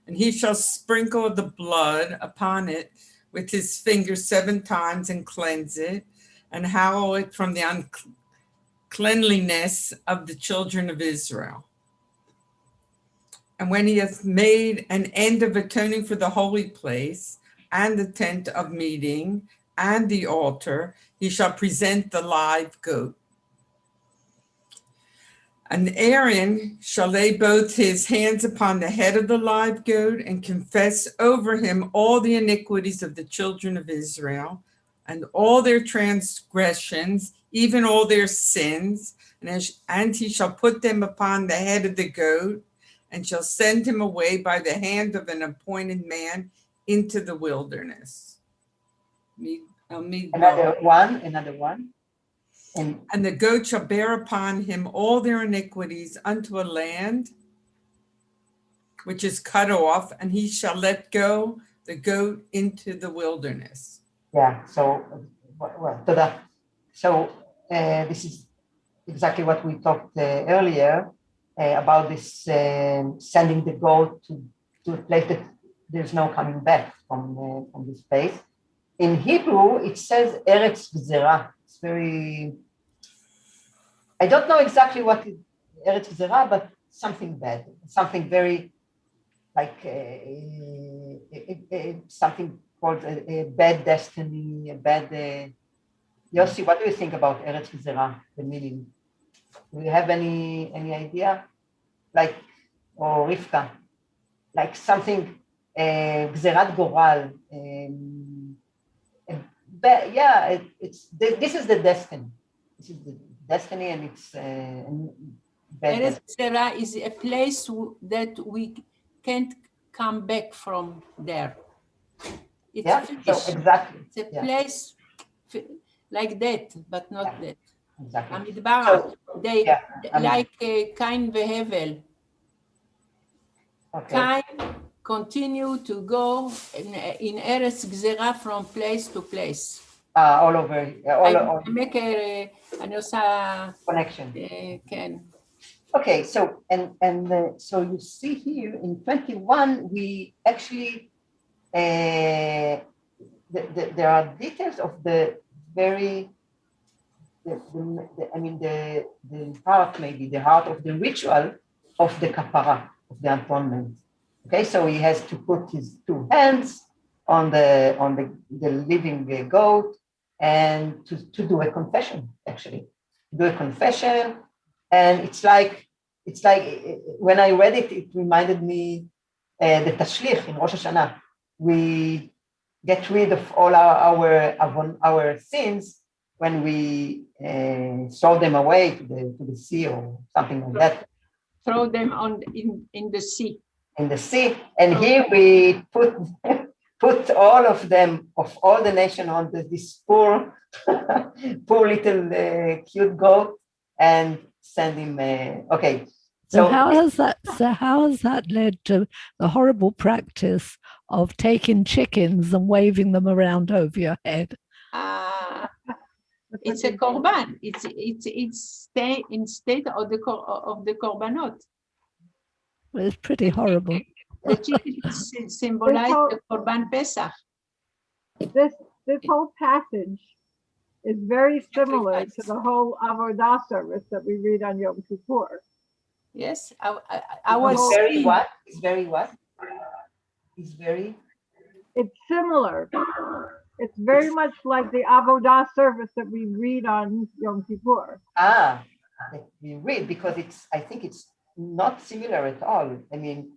And he shall sprinkle the blood upon it with his finger 7 times and cleanse it, and hallow it from the uncleanliness of the children of Israel. And when he hath made an end of atoning for the holy place and the tent of meeting and the altar, he shall present the live goat. And Aaron shall lay both his hands upon the head of the live goat and confess over him all the iniquities of the children of Israel and all their transgressions, even all their sins. And he shall put them upon the head of the goat and shall send him away by the hand of an appointed man into the wilderness. Another one. And the goat shall bear upon him all their iniquities unto a land which is cut off, and he shall let go the goat into the wilderness. Yeah, so, this is exactly what we talked earlier about this sending the goat to a place that there's no coming back from this place. In Hebrew, it says Eretz Gzera. It's very, I don't know exactly what is Eretz Gzera, but something bad, something very like something called a bad destiny, a bad. Yossi, what do you think about Eretz Gzera, the meaning? Do you have any idea? Like, or Rivka, like something, Gzerat Goral. Yeah, this is the destiny. This is the destiny, and it's bad. Eretz Gzera is a place that we can't come back from there. It's Yeah, finished. so exactly. It's a Yeah. place like that, but not that. Exactly. Amidbar, So, they yeah, like Kain vehevel. Okay. Kain continue to go in Eretz Gzera from place to place. All over, all I make a אני עושה connection. כן. Okay, so so you see here in 21, we actually there are details of the very the heart, maybe the heart of the ritual of the kapara, of the atonement. Okay, so he has to put his two hands on the living goat and to do a confession, actually do a confession. And it's like when I read it, it reminded me the tashlich in Rosh Hashanah. We get rid of all our sins when we throw them away to the sea or something like that. Throw them in the sea. In the sea, and here we put all of them, of all the nation, on this poor little cute goat, and send him. Okay. So how has that led to the horrible practice of taking chickens and waving them around over your head? It's a korban. It's stay instead of the korbanot. Well, it's pretty horrible. The chicken symbolize the korban Pesach. This whole passage is very similar to the whole Avodah service that we read on Yom Kippur. Yes, I was very what? It's very what? It's very. It's similar. It's very much like the Avodah service that we read on Yom Kippur. That we read, because I think it's not similar at all. I mean,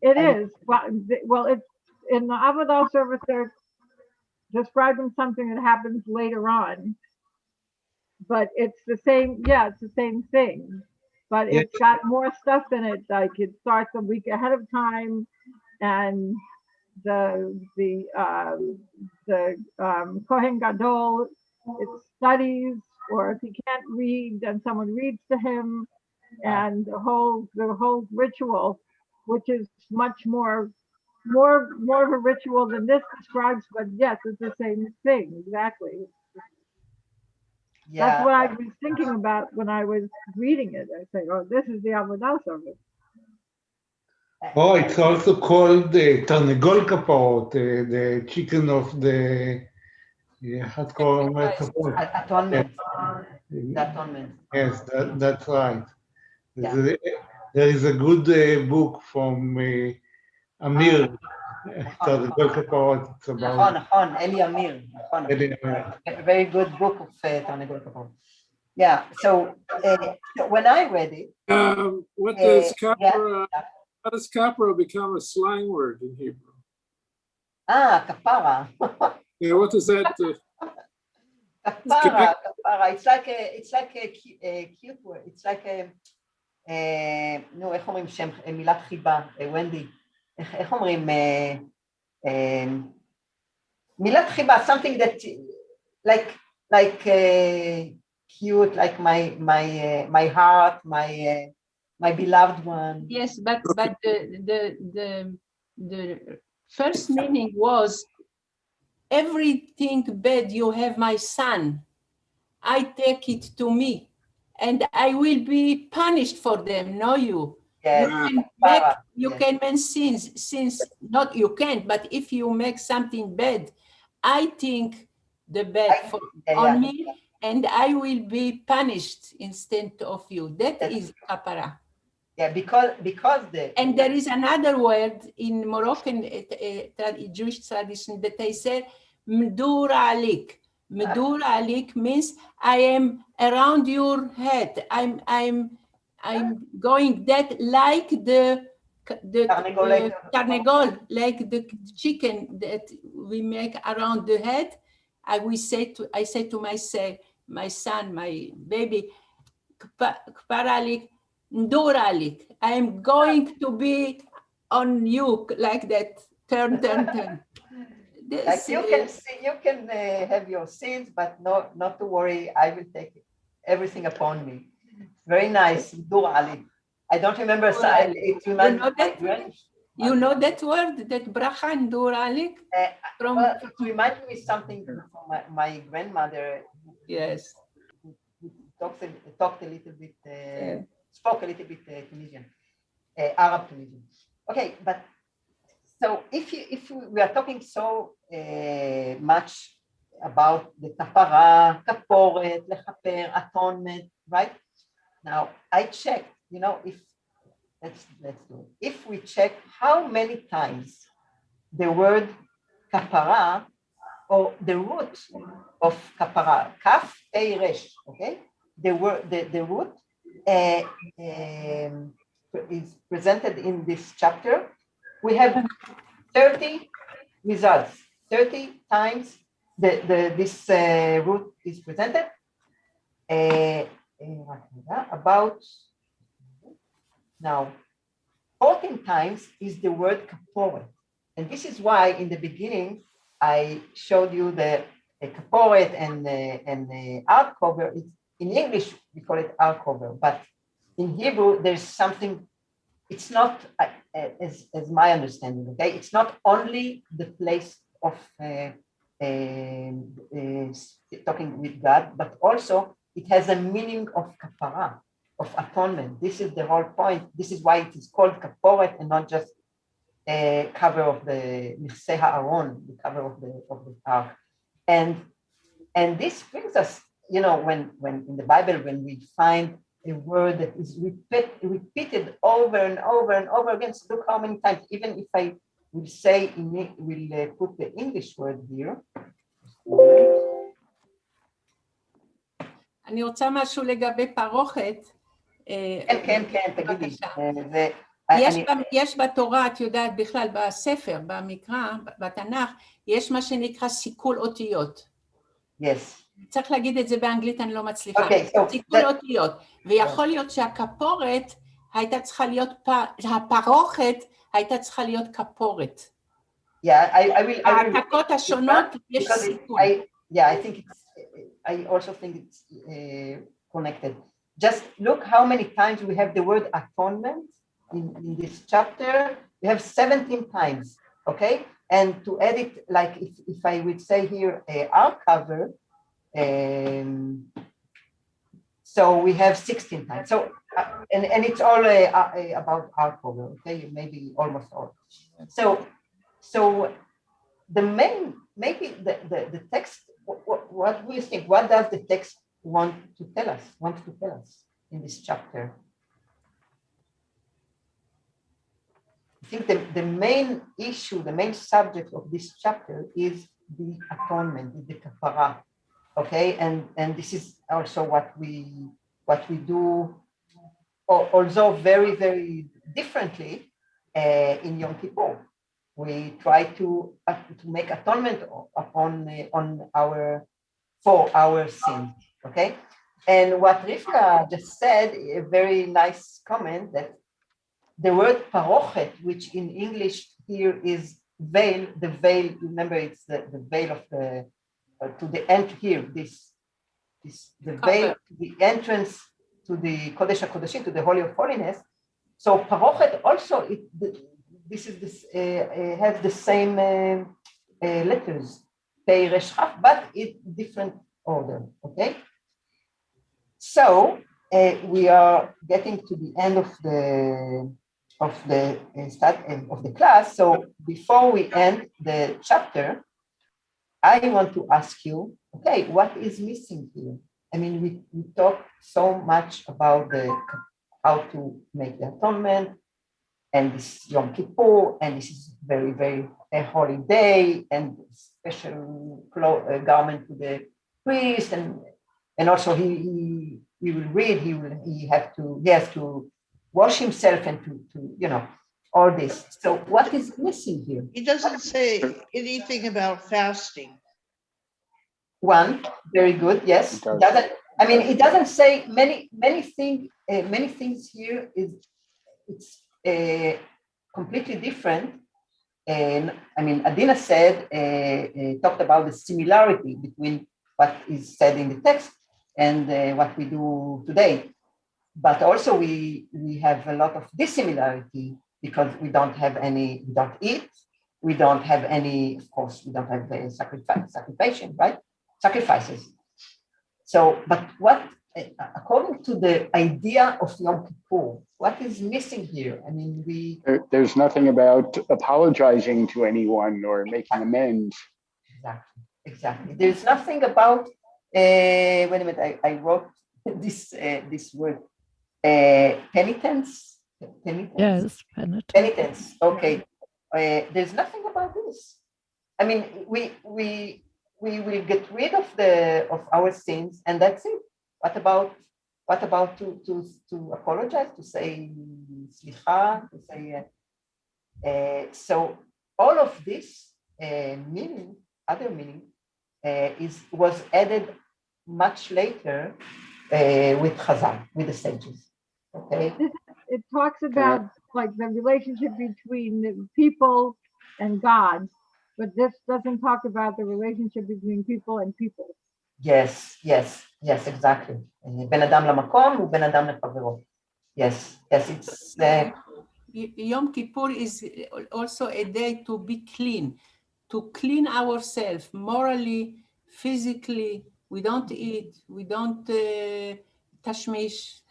it is. Well, it's in the Avodah service. They're describing something that happens later on, but it's the same. Yeah, it's the same thing, but it's got more stuff in it. Like it starts a week ahead of time, and the Kohen Gadol, it studies, or if he can't read, then someone reads to him, and the whole ritual, which is much more of a ritual than this describes, but yes, it's the same thing exactly. Yeah. That's what I was thinking about when I was reading it. I say, oh, this is the Avodah service. Oh, it's also called the Tarnegol Kaparot, the chicken of the atonement. Atonement. Yes, that's right. Yeah. There is a good book from Amir, Tarnegol Kaparot. It's about Eli Amir. A very good book of Tarnegol Kaparot. Yeah. So when I read it, what does kapara? How does kapara become a slang word in Hebrew? Kapara. Yeah, what does that do? Kapara. It's like a cute word. It's like נו, איך אומרים שם, מילת חיבה, ונדי, איך אומרים, מילת חיבה, something that like cute, like my heart, my beloved one. Yes, but the first meaning was everything bad you have, my son, I take it to me, and I will be punished for them. No, you. Yes. You can make sins, not you can't, but if you make something bad, I think the bad on me, and I will be punished instead of you. That is kapara. Yeah, because and there is another word in Moroccan Jewish tradition that they say mdur alik. Mdur alik means I am around your head. I'm going that like the tarnegol, like the chicken that we make around the head. I say to my son, my baby, kparalik, nduralik. I'm going to be on you like that. Turn. Like you can see, you can have your sins, but not to worry. I will take everything upon me. Very nice, nduralik. I don't remember. It reminds me of my grandmother. You know that word, that bracha, nduralik? Well, it reminds me something from my grandmother. Yes. Talked a little bit, spoke a little bit Tunisian, Arab Tunisian. Okay, but so if we are talking so much about the kapara, kaporet, lechaper, atonement, right? Now I checked, if let's do it. If we check how many times the word kapara or the root of kapara, kaf, pei, resh, okay? The root is presented in this chapter. We have 30 results. 30 times this root is presented. About now, 14 times is the word kaporet. And this is why in the beginning, I showed you the kaporet and the art cover. In English, we call it art cover, but in Hebrew, there's something, it's not, as my understanding, okay? It's not only the place of talking with God, but also it has a meaning of kapara, of atonement. This is the whole point. This is why it is called kaporet and not just a cover of the Michseh Ha'aron, the cover of the ark. And this brings us, when in the Bible, when we find a word that is repeated over and over and over again, so look how many times, even if I will say, we'll put the English word here. אני רוצה משהו לגבי פרוכת. כן, תגידי. יש בתורה, את יודעת, בכלל בספר, במקרא, בתנ"ך, יש מה שנקרא סיכול אותיות. Yes. צריך להגיד את זה באנגלית, אני לא מצליחה. Okay, סיכול אותיות. ויכול להיות שהכפורת הייתה צריכה להיות, הפרוכת הייתה צריכה להיות כפורת. Yeah, I will. העתקות השונות יש סיכול. I think I also think it's connected. Just look how many times we have the word atonement in this chapter. We have 17 times, okay? And to add it, like if I would say here our cover, so we have 16 times. So and it's all about our cover, okay? Maybe almost all. So the main, maybe the text. What do you think? What does the text want to tell us in this chapter? I think the main issue, the main subject of this chapter is the atonement, the kapara, okay? And this is also what we do, although very, very differently in Yom Kippur. We try to make atonement for our sins, okay? And what Rivka just said, a very nice comment, that the word parochet, which in English here is veil, the veil, remember it's the veil of to the end here, the veil, the entrance to the Kodesh HaKodeshim, to the Holy of Holiness. So parochet also, has the same letters, Pei Resh Chaf, but in different order, okay? So we are getting to the end of the class. So before we end the chapter, I want to ask you, okay, what is missing here? I mean, we talk so much about how to make the atonement, and this Yom Kippur, and this is very, very a holy day, and special garment to the priest, and also he will read, he has to wash himself and to all this. So what is missing here? He doesn't say anything about fasting. One, very good. Yes, it doesn't. I mean, it doesn't say many things here. It's completely different. And I mean, Adina said, talked about the similarity between what is said in the text and what we do today. But also we have a lot of dissimilarity because we don't eat, we don't have any, of course, we don't have the sacrifices. So, but what, according to the idea of Yom Kippur, what is missing here? I mean, there's nothing about apologizing to anyone or making amends. Exactly. There's nothing about, wait a minute, I wrote this word, penitence. Yes, penitence. Penitence, okay. There's nothing about this. I mean, we will get rid of our sins, and that's it. What about to apologize, to say slicha, to say so all of this other meaning was added much later with Chazal, with the sages. Okay. It talks about like the relationship between the people and God, but this doesn't talk about the relationship between people and people. Yes, exactly. Ben Adam lamakom uben Adam lefavero. Yes, it's Yom Kippur is also a day to be clean, to clean ourselves morally, physically. We don't eat, we don't tashmish,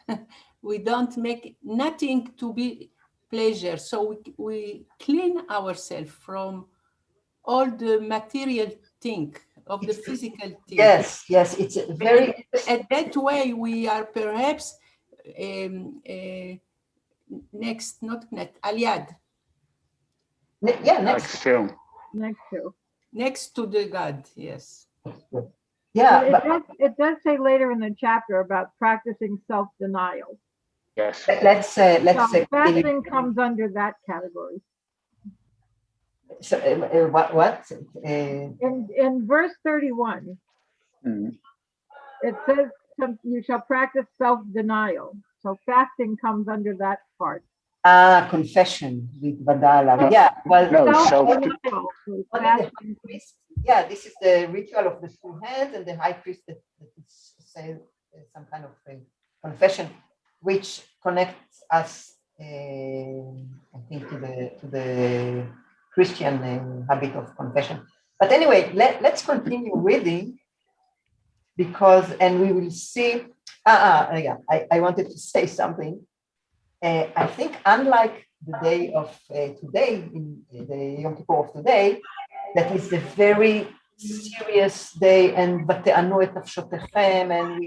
we don't make nothing to be pleasure. So we clean ourselves from all the material thing of the physical thing. Yes, it's very. And that way we are perhaps next, not next, Aliad. Next to the God, yes. Yeah, but it does say later in the chapter about practicing self-denial. Yes. Let's say fasting comes under that category. So what? In verse 31, it says you shall practice self-denial. So fasting comes under that part. Confession with Vadala. Yeah, well, self-denial. Yeah, this is the ritual of the two hands and the high priest that says some kind of confession, which connects us, I think, to the Christian habit of confession. But anyway, let's continue reading and we will see. I wanted to say something. I think unlike the day of today, in the Yom Kippur of today, that is a very serious day, and ותענו את נפשותיכם, and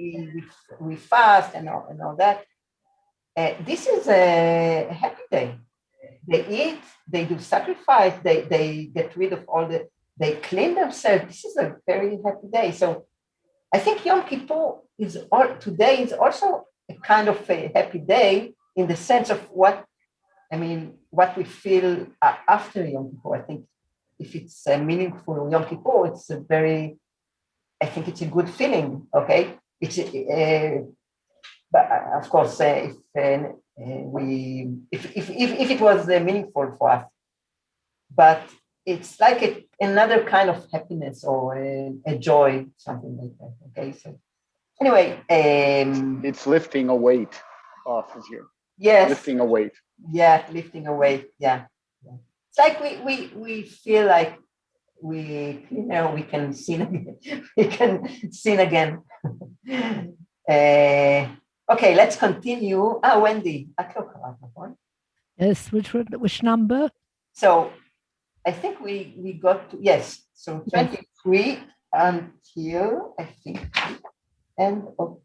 we fast and all that. This is a happy day. They eat, they do sacrifice, they get rid of they clean themselves. This is a very happy day. So I think Yom Kippur today is also a kind of a happy day in the sense of what we feel after Yom Kippur. I think if it's a meaningful Yom Kippur, I think it's a good feeling. Okay, but of course, if it was meaningful for us, but it's like another kind of happiness or a joy, something like that. Okay, so anyway, it's lifting a weight off of you. Yes, lifting a weight. Yeah, lifting a weight. Yeah. It's like we feel like we can sin again. We can sin again. Okay, let's continue. Wendy, Yes, which number? So I think we got to, yes, so 23 until, I think, end of,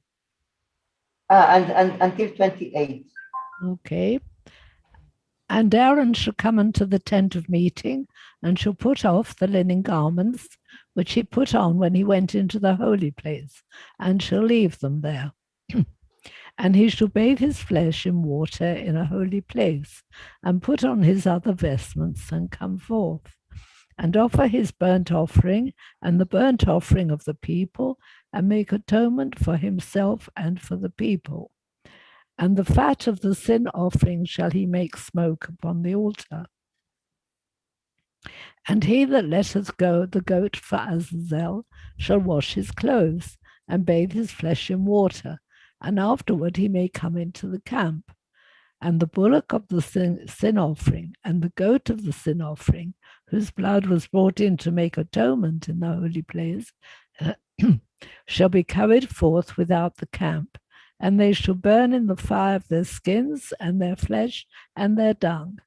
and until 28. Okay. And Aaron shall come unto the tent of meeting, and shall put off the linen garments which he put on when he went into the holy place, and shall leave them there. And he shall bathe his flesh in water in a holy place, and put on his other vestments, and come forth, and offer his burnt offering and the burnt offering of the people, and make atonement for himself and for the people. And the fat of the sin offering shall he make smoke upon the altar. And he that letteth go the goat for Azazel shall wash his clothes, and bathe his flesh in water, and afterward he may come into the camp. And the bullock of the sin offering, and the goat of the sin offering, whose blood was brought in to make atonement in the holy place, shall be carried forth without the camp, and they shall burn in the fire of their skins, and their flesh, and their dung.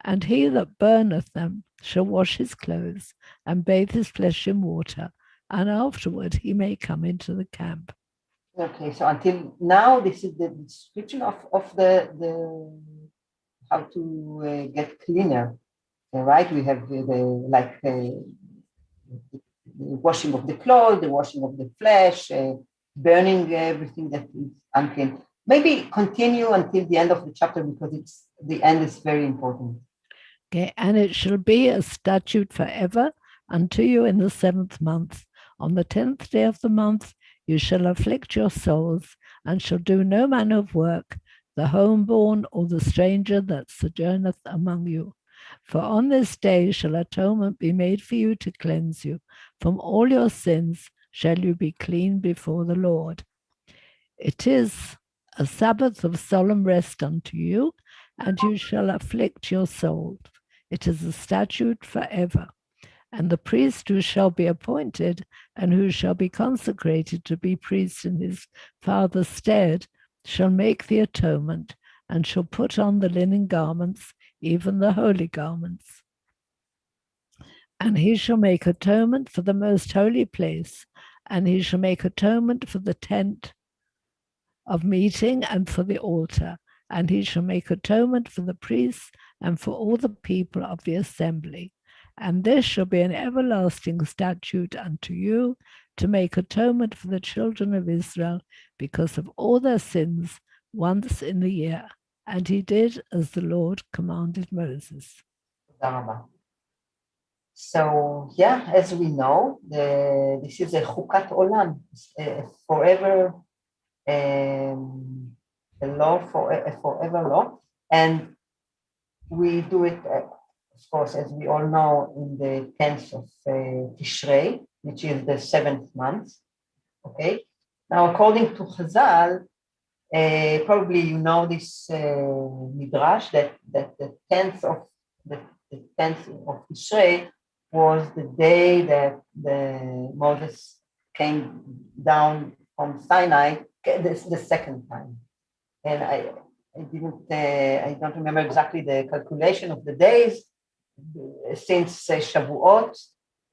And he that burneth them shall wash his clothes, and bathe his flesh in water, and afterward he may come into the camp. Okay, so until now, this is the description of the how to get cleaner, right? We have the washing of the clothes, the washing of the flesh, burning everything that is unclean. Maybe continue until the end of the chapter, because the end is very important. Okay, and it shall be a statute forever unto you in the 7th month. On the 10th day of the month you shall afflict your souls, and shall do no manner of work, the homeborn or the stranger that sojourneth among you. For on this day shall atonement be made for you to cleanse you. From all your sins shall you be clean before the Lord. It is a Sabbath of solemn rest unto you, and you shall afflict your souls. It is a statute forever. And the priest who shall be appointed and who shall be consecrated to be priest in his father's stead shall make the atonement, and shall put on the linen garments, even the holy garments. And he shall make atonement for the most holy place, and he shall make atonement for the tent of meeting and for the altar, and he shall make atonement for the priests and for all the people of the assembly. And this shall be an everlasting statute unto you, to make atonement for the children of Israel because of all their sins once in the year. And he did as the Lord commanded Moses. So, yeah, as we know, this is a chukat olam, forever, a law, forever law. And we do it, of course, as we all know, in the 10th of Tishrei, which is the 7th month. Okay. Now, according to Chazal, probably you know this midrash that the 10th of Tishrei was the day that Moses came down from Sinai the second time, and I don't remember exactly the calculation of the days since Shavuot,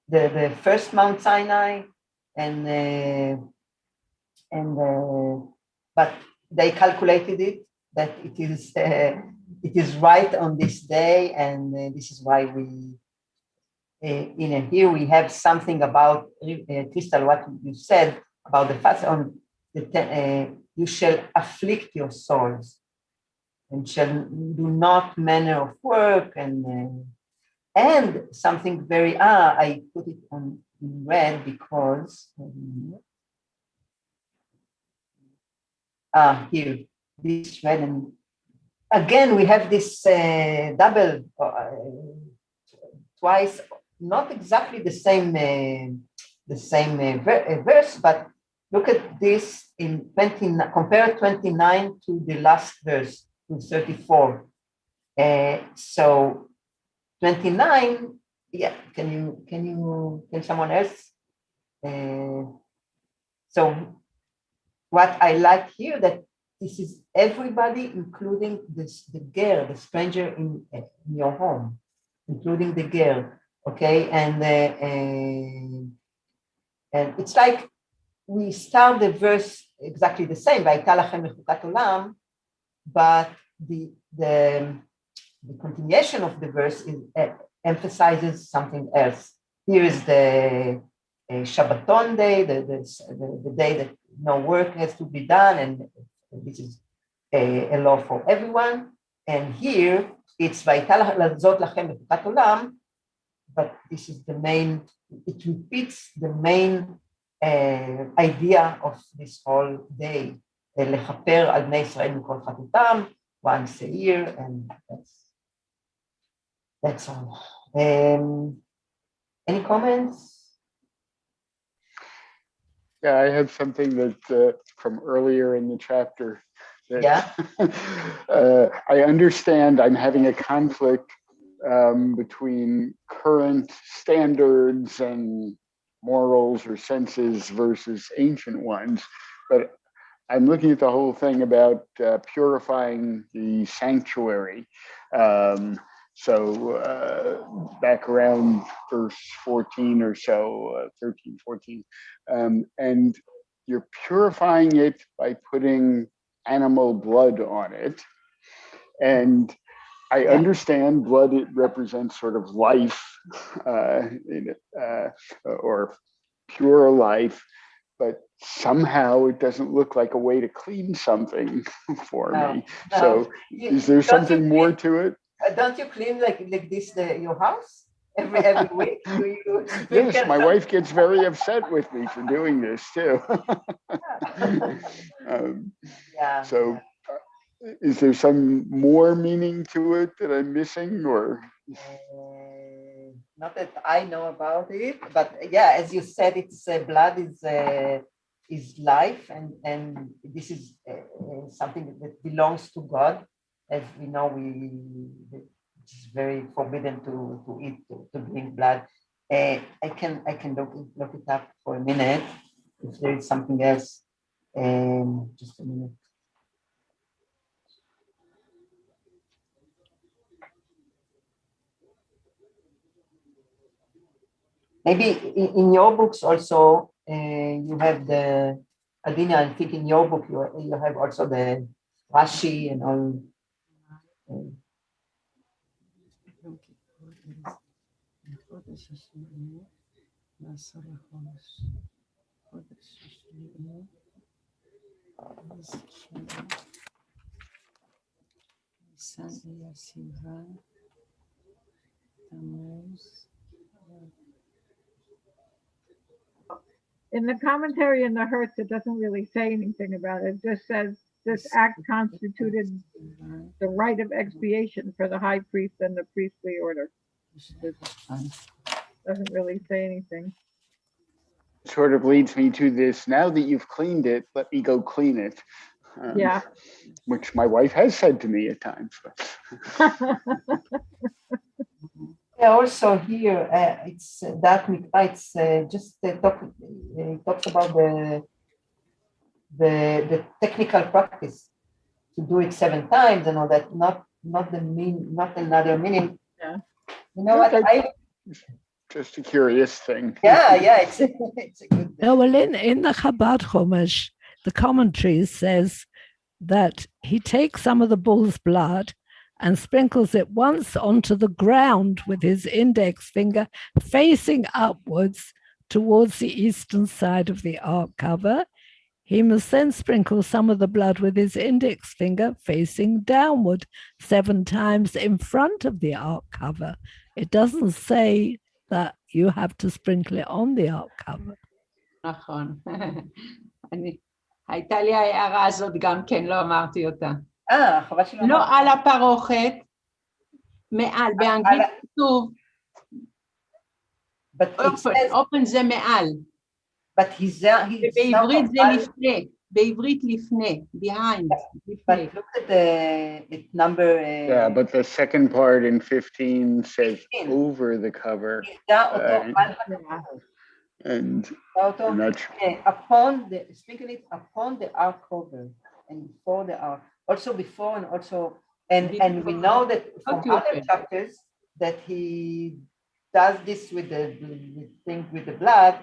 the first Mount Sinai, but they calculated it that it is right on this day, and this is why we here we have something about Crystal, what you said about the fast on the you shall afflict your souls and shall do not manner of work, and something very I put it on in red because here this red, and again we have this double twice, not exactly the same verse, but look at this in 29, compare 29 to the last verse, to 34. So 29, yeah, can someone else? So what I like here, that this is everybody, including the girl, the stranger in your home, including the girl. Okay, and it's like we start the verse exactly the same, והייתה לכם מחוקת עולם, but the continuation of the verse emphasizes something else. Here is the Shabbaton day, the day that no work has to be done, and this is a law for everyone. And here it's והייתה לזאת לכם מחוקת עולם, but this is the main, it repeats the main idea of this whole day, לכפר על בני ישראל מכל חטאותם, once a year, and that's all. Any comments? Yeah, I have something that from earlier in the chapter. That, yeah. I understand I'm having a conflict between current standards and morals or senses versus ancient ones, but I'm looking at the whole thing about purifying the sanctuary. So back around verse 14 or so, 13, 14, and you're purifying it by putting animal blood on it. And I understand blood, it represents sort of life or pure life, but somehow it doesn't look like a way to clean something for me. No. So is there something more to it? Don't you clean like this your house every week? Yes, my wife gets very upset with me for doing this too. So is there some more meaning to it that I'm missing, or? Not that I know about it, but yeah, as you said, it's blood is life, and this is something that belongs to God. As we know, it's very forbidden to eat, to drink blood. I can look it up for a minute if there is something else. Just a minute. Maybe in your books also you have the Adina. I think in your book you have also the Rashi and all. In the commentary in the Hertz, it doesn't really say anything about it. It just says this act constituted the rite of expiation for the high priest and the priestly order. It doesn't really say anything. Sort of leads me to this, now that you've cleaned it, let me go clean it. Yeah. Which my wife has said to me at times. Yeah, also here it's that it's just talks about the technical practice to do it 7 times and all that, not another meaning. Yeah. You know what? Just a curious thing. Yeah, it's a good. No, well, in the Chabad Chumash, the commentary says that he takes some of the bull's blood and sprinkles it once onto the ground with his index finger facing upwards towards the eastern side of the ark cover. He must then sprinkle some of the blood with his index finger facing downward 7 times in front of the ark cover. It doesn't say that you have to sprinkle it on the ark cover. נכון. הייתה לי ההערה הזאת גם כן, לא אמרתי אותה. חבל שלא. לא על הפרוכת, מעל, באנגלית כתוב, open זה מעל. בעברית זה לפני, בעברית לפני, behind. But look at the number. Yeah, but the second part in 15 says over the cover. And upon the ark cover. and before the ark, also before and also, and we know that from other chapters that he does this with the blood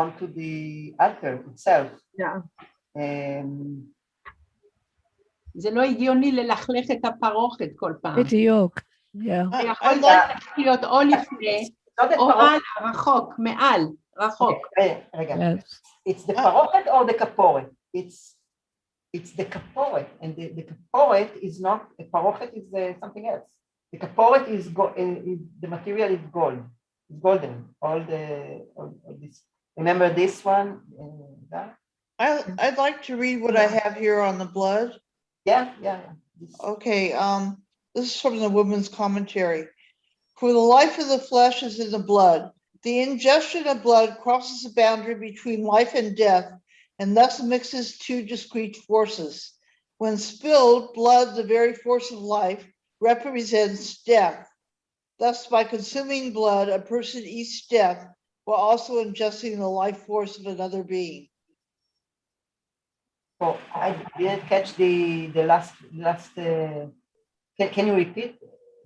onto the altar itself. Yeah. זה לא הגיוני ללכלך את הפרוכת כל פעם. בדיוק, yeah. זה יכול להיות או לפני, או על, רחוק, מעל, רחוק. רגע, it's the parochet or the kaporet? It's the kaporet, and the kaporet is not, the parochet is something else. The kaporet is the material is gold, it's golden. All this. Remember this one? I'd like to read what I have here on the blood. Yeah. Okay, this is from the Women's Commentary. For the life of the flesh is in the blood. The ingestion of blood crosses the boundary between life and death, and thus mixes two discrete forces. When spilled, blood, the very force of life, represents death. Thus, by consuming blood, a person eats death, while also ingesting the life force of another being. Oh, I didn't catch the last. Can you repeat?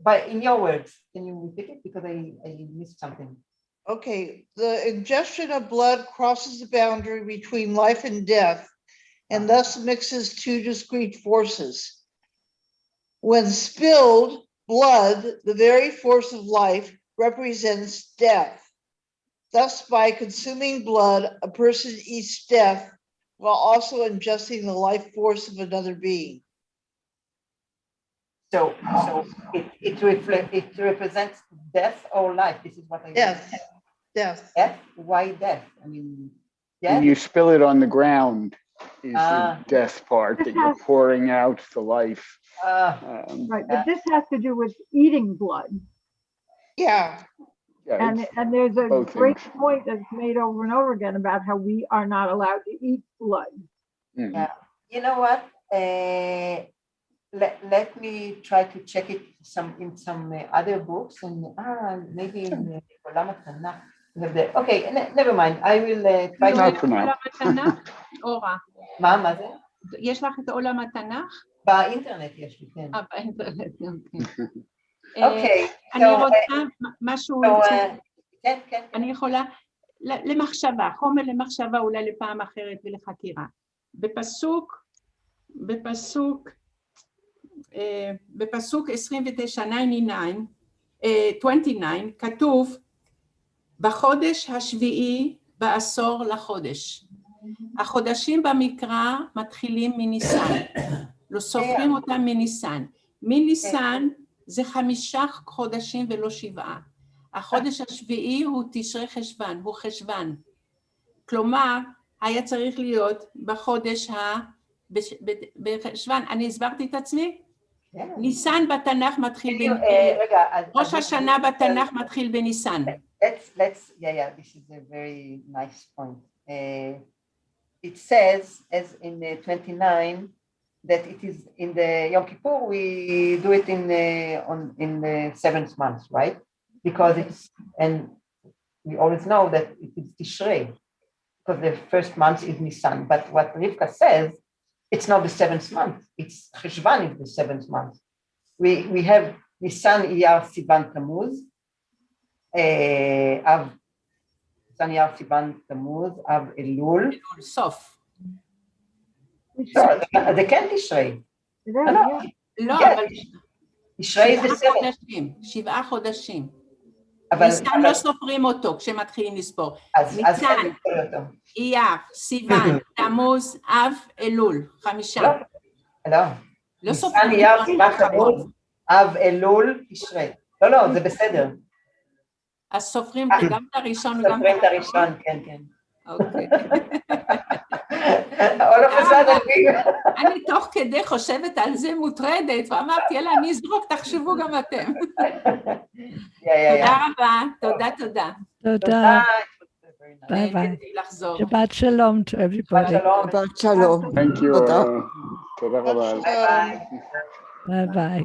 But in your words, can you repeat it, because I missed something? Okay, the ingestion of blood crosses the boundary between life and death, and thus mixes two discrete forces. When spilled, blood, the very force of life, represents death. Thus, by consuming blood, a person eats death, while also ingesting the life force of another being. So it represents death or life. This is what I Death. Death. Death? Why death? I mean, yeah. When you spill it on the ground is the death part that you're pouring out the life. Right, but this has to do with eating blood. Yeah. And there's a great point that's made over and over again about how we are not allowed to eat blood. Yeah. You know what? Let me try to check it in some other books, and maybe in עולם התנ"ך. Okay, never mind. I will try to... Not for now. אורה. מה זה? יש לך את עולם התנ"ך? באינטרנט יש לי, כן. באינטרנט, אוקיי. אני רוצה משהו... כן. אני יכולה... למחשבה, חומר למחשבה אולי לפעם אחרת ולחקירה. בפסוק 29, 29, כתוב, בחודש השביעי בעשור לחודש. החודשים במקרא מתחילים מניסן, לא סופרים אותם מניסן. מניסן זה 5 חודשים ולא 7. החודש השביעי הוא תשרי חשוון, הוא חשוון. כלומר, היה צריך להיות בחודש בחשוון. אני הסברתי את עצמי? ניסן בתנ"ך מתחיל ראש השנה בתנ"ך מתחיל בניסן. This is a very nice point. It says, as in 29, that it is in the Yom Kippur, we do it in the 7th month, right? Because and we always know that it is Tishrei, because the first month is Nisan. But what Rivka says, it's not the 7th month. It's Cheshvan is the 7th month. We have Nisan, Iyar, Sivan, Tammuz, Av, Nisan, Iyar, Sivan, Tammuz, Av, Elul. סוף. זה כן תשרי. לא, אבל... תשרי זה 7 חודשים. ניסן לא סופרים אותו כשמתחילים לספור. ניסן, אייר, סיוון, תמוז, אב, אלול, 5. לא סופרים. ניסן, אייר, סיוון, תמוז, אב, אלול, תשרי. לא, זה בסדר. אז סופרים גם את הראשון וגם סופרים את הראשון, כן. אוקיי. אני תוך כדי חושבת על זה מוטרדת, ואמרתי, יאללה, אני אזרוק, תחשבו גם אתם. תודה רבה, תודה. תודה. ביי ביי. שבת שלום to everybody. שבת שלום. Thank you. תודה רבה. ביי ביי.